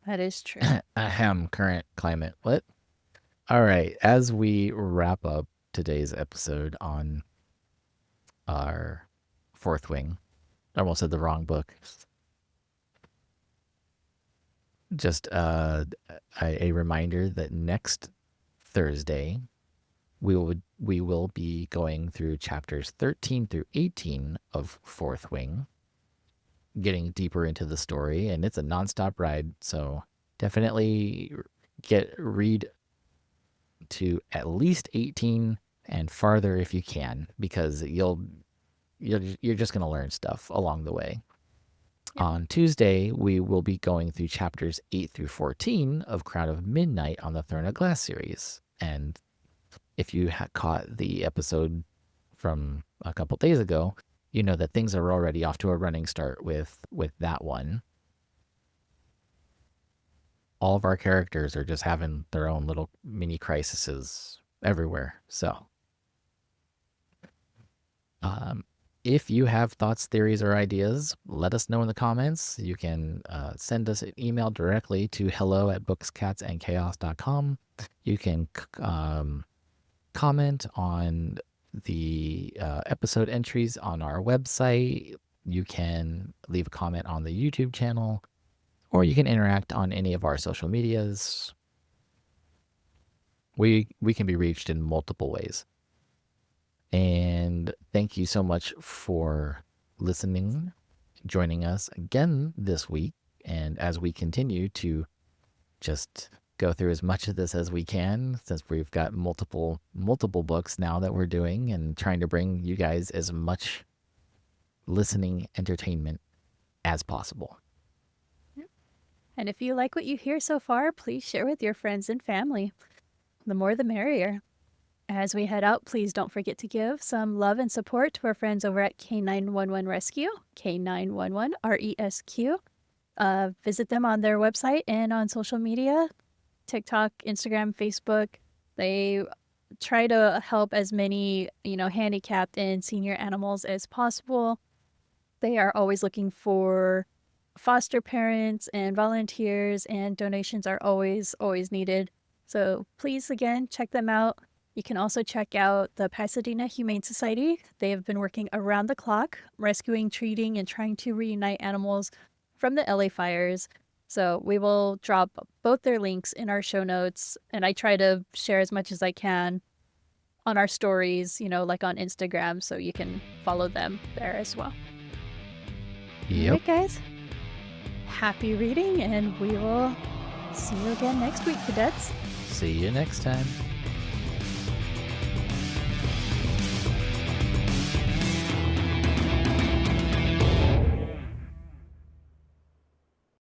That is true. Ahem, current climate. What? All right. As we wrap up today's episode on our fourth wing, I almost said the wrong book. Just a reminder that next Thursday we will be going through chapters 13 through 18 of Fourth Wing, getting deeper into the story, and it's a nonstop ride. So definitely read to at least 18 and farther if you can, because you're just gonna learn stuff along the way. Yep. On Tuesday, we will be going through chapters 8 through 14 of Crown of Midnight on the Throne of Glass series. And if you caught the episode from a couple days ago, you know that things are already off to a running start with that one. All of our characters are just having their own little mini crises everywhere. So, if you have thoughts, theories, or ideas, let us know in the comments. You can send us an email directly to hello@bookscatsandchaos.com. You can comment on the episode entries on our website. you can leave a comment on the YouTube channel, or you can interact on any of our social medias. We can be reached in multiple ways. And thank you so much for listening, joining us again this week. And as we continue to just go through as much of this as we can, since we've got multiple books now that we're doing and trying to bring you guys as much listening entertainment as possible. And if you like what you hear so far, please share with your friends and family. The more the merrier. As we head out, please don't forget to give some love and support to our friends over at K911 Rescue, K911 RESQ. Visit them on their website and on social media, TikTok, Instagram, Facebook. They try to help as many, handicapped and senior animals as possible. They are always looking for foster parents and volunteers, and donations are always needed. So please, again, check them out. You can also check out the Pasadena Humane Society. They have been working around the clock, rescuing, treating, and trying to reunite animals from the LA fires. So we will drop both their links in our show notes, and I try to share as much as I can on our stories, like on Instagram, so you can follow them there as well. Yep. All right, guys. Happy reading, and we will see you again next week, cadets. See you next time.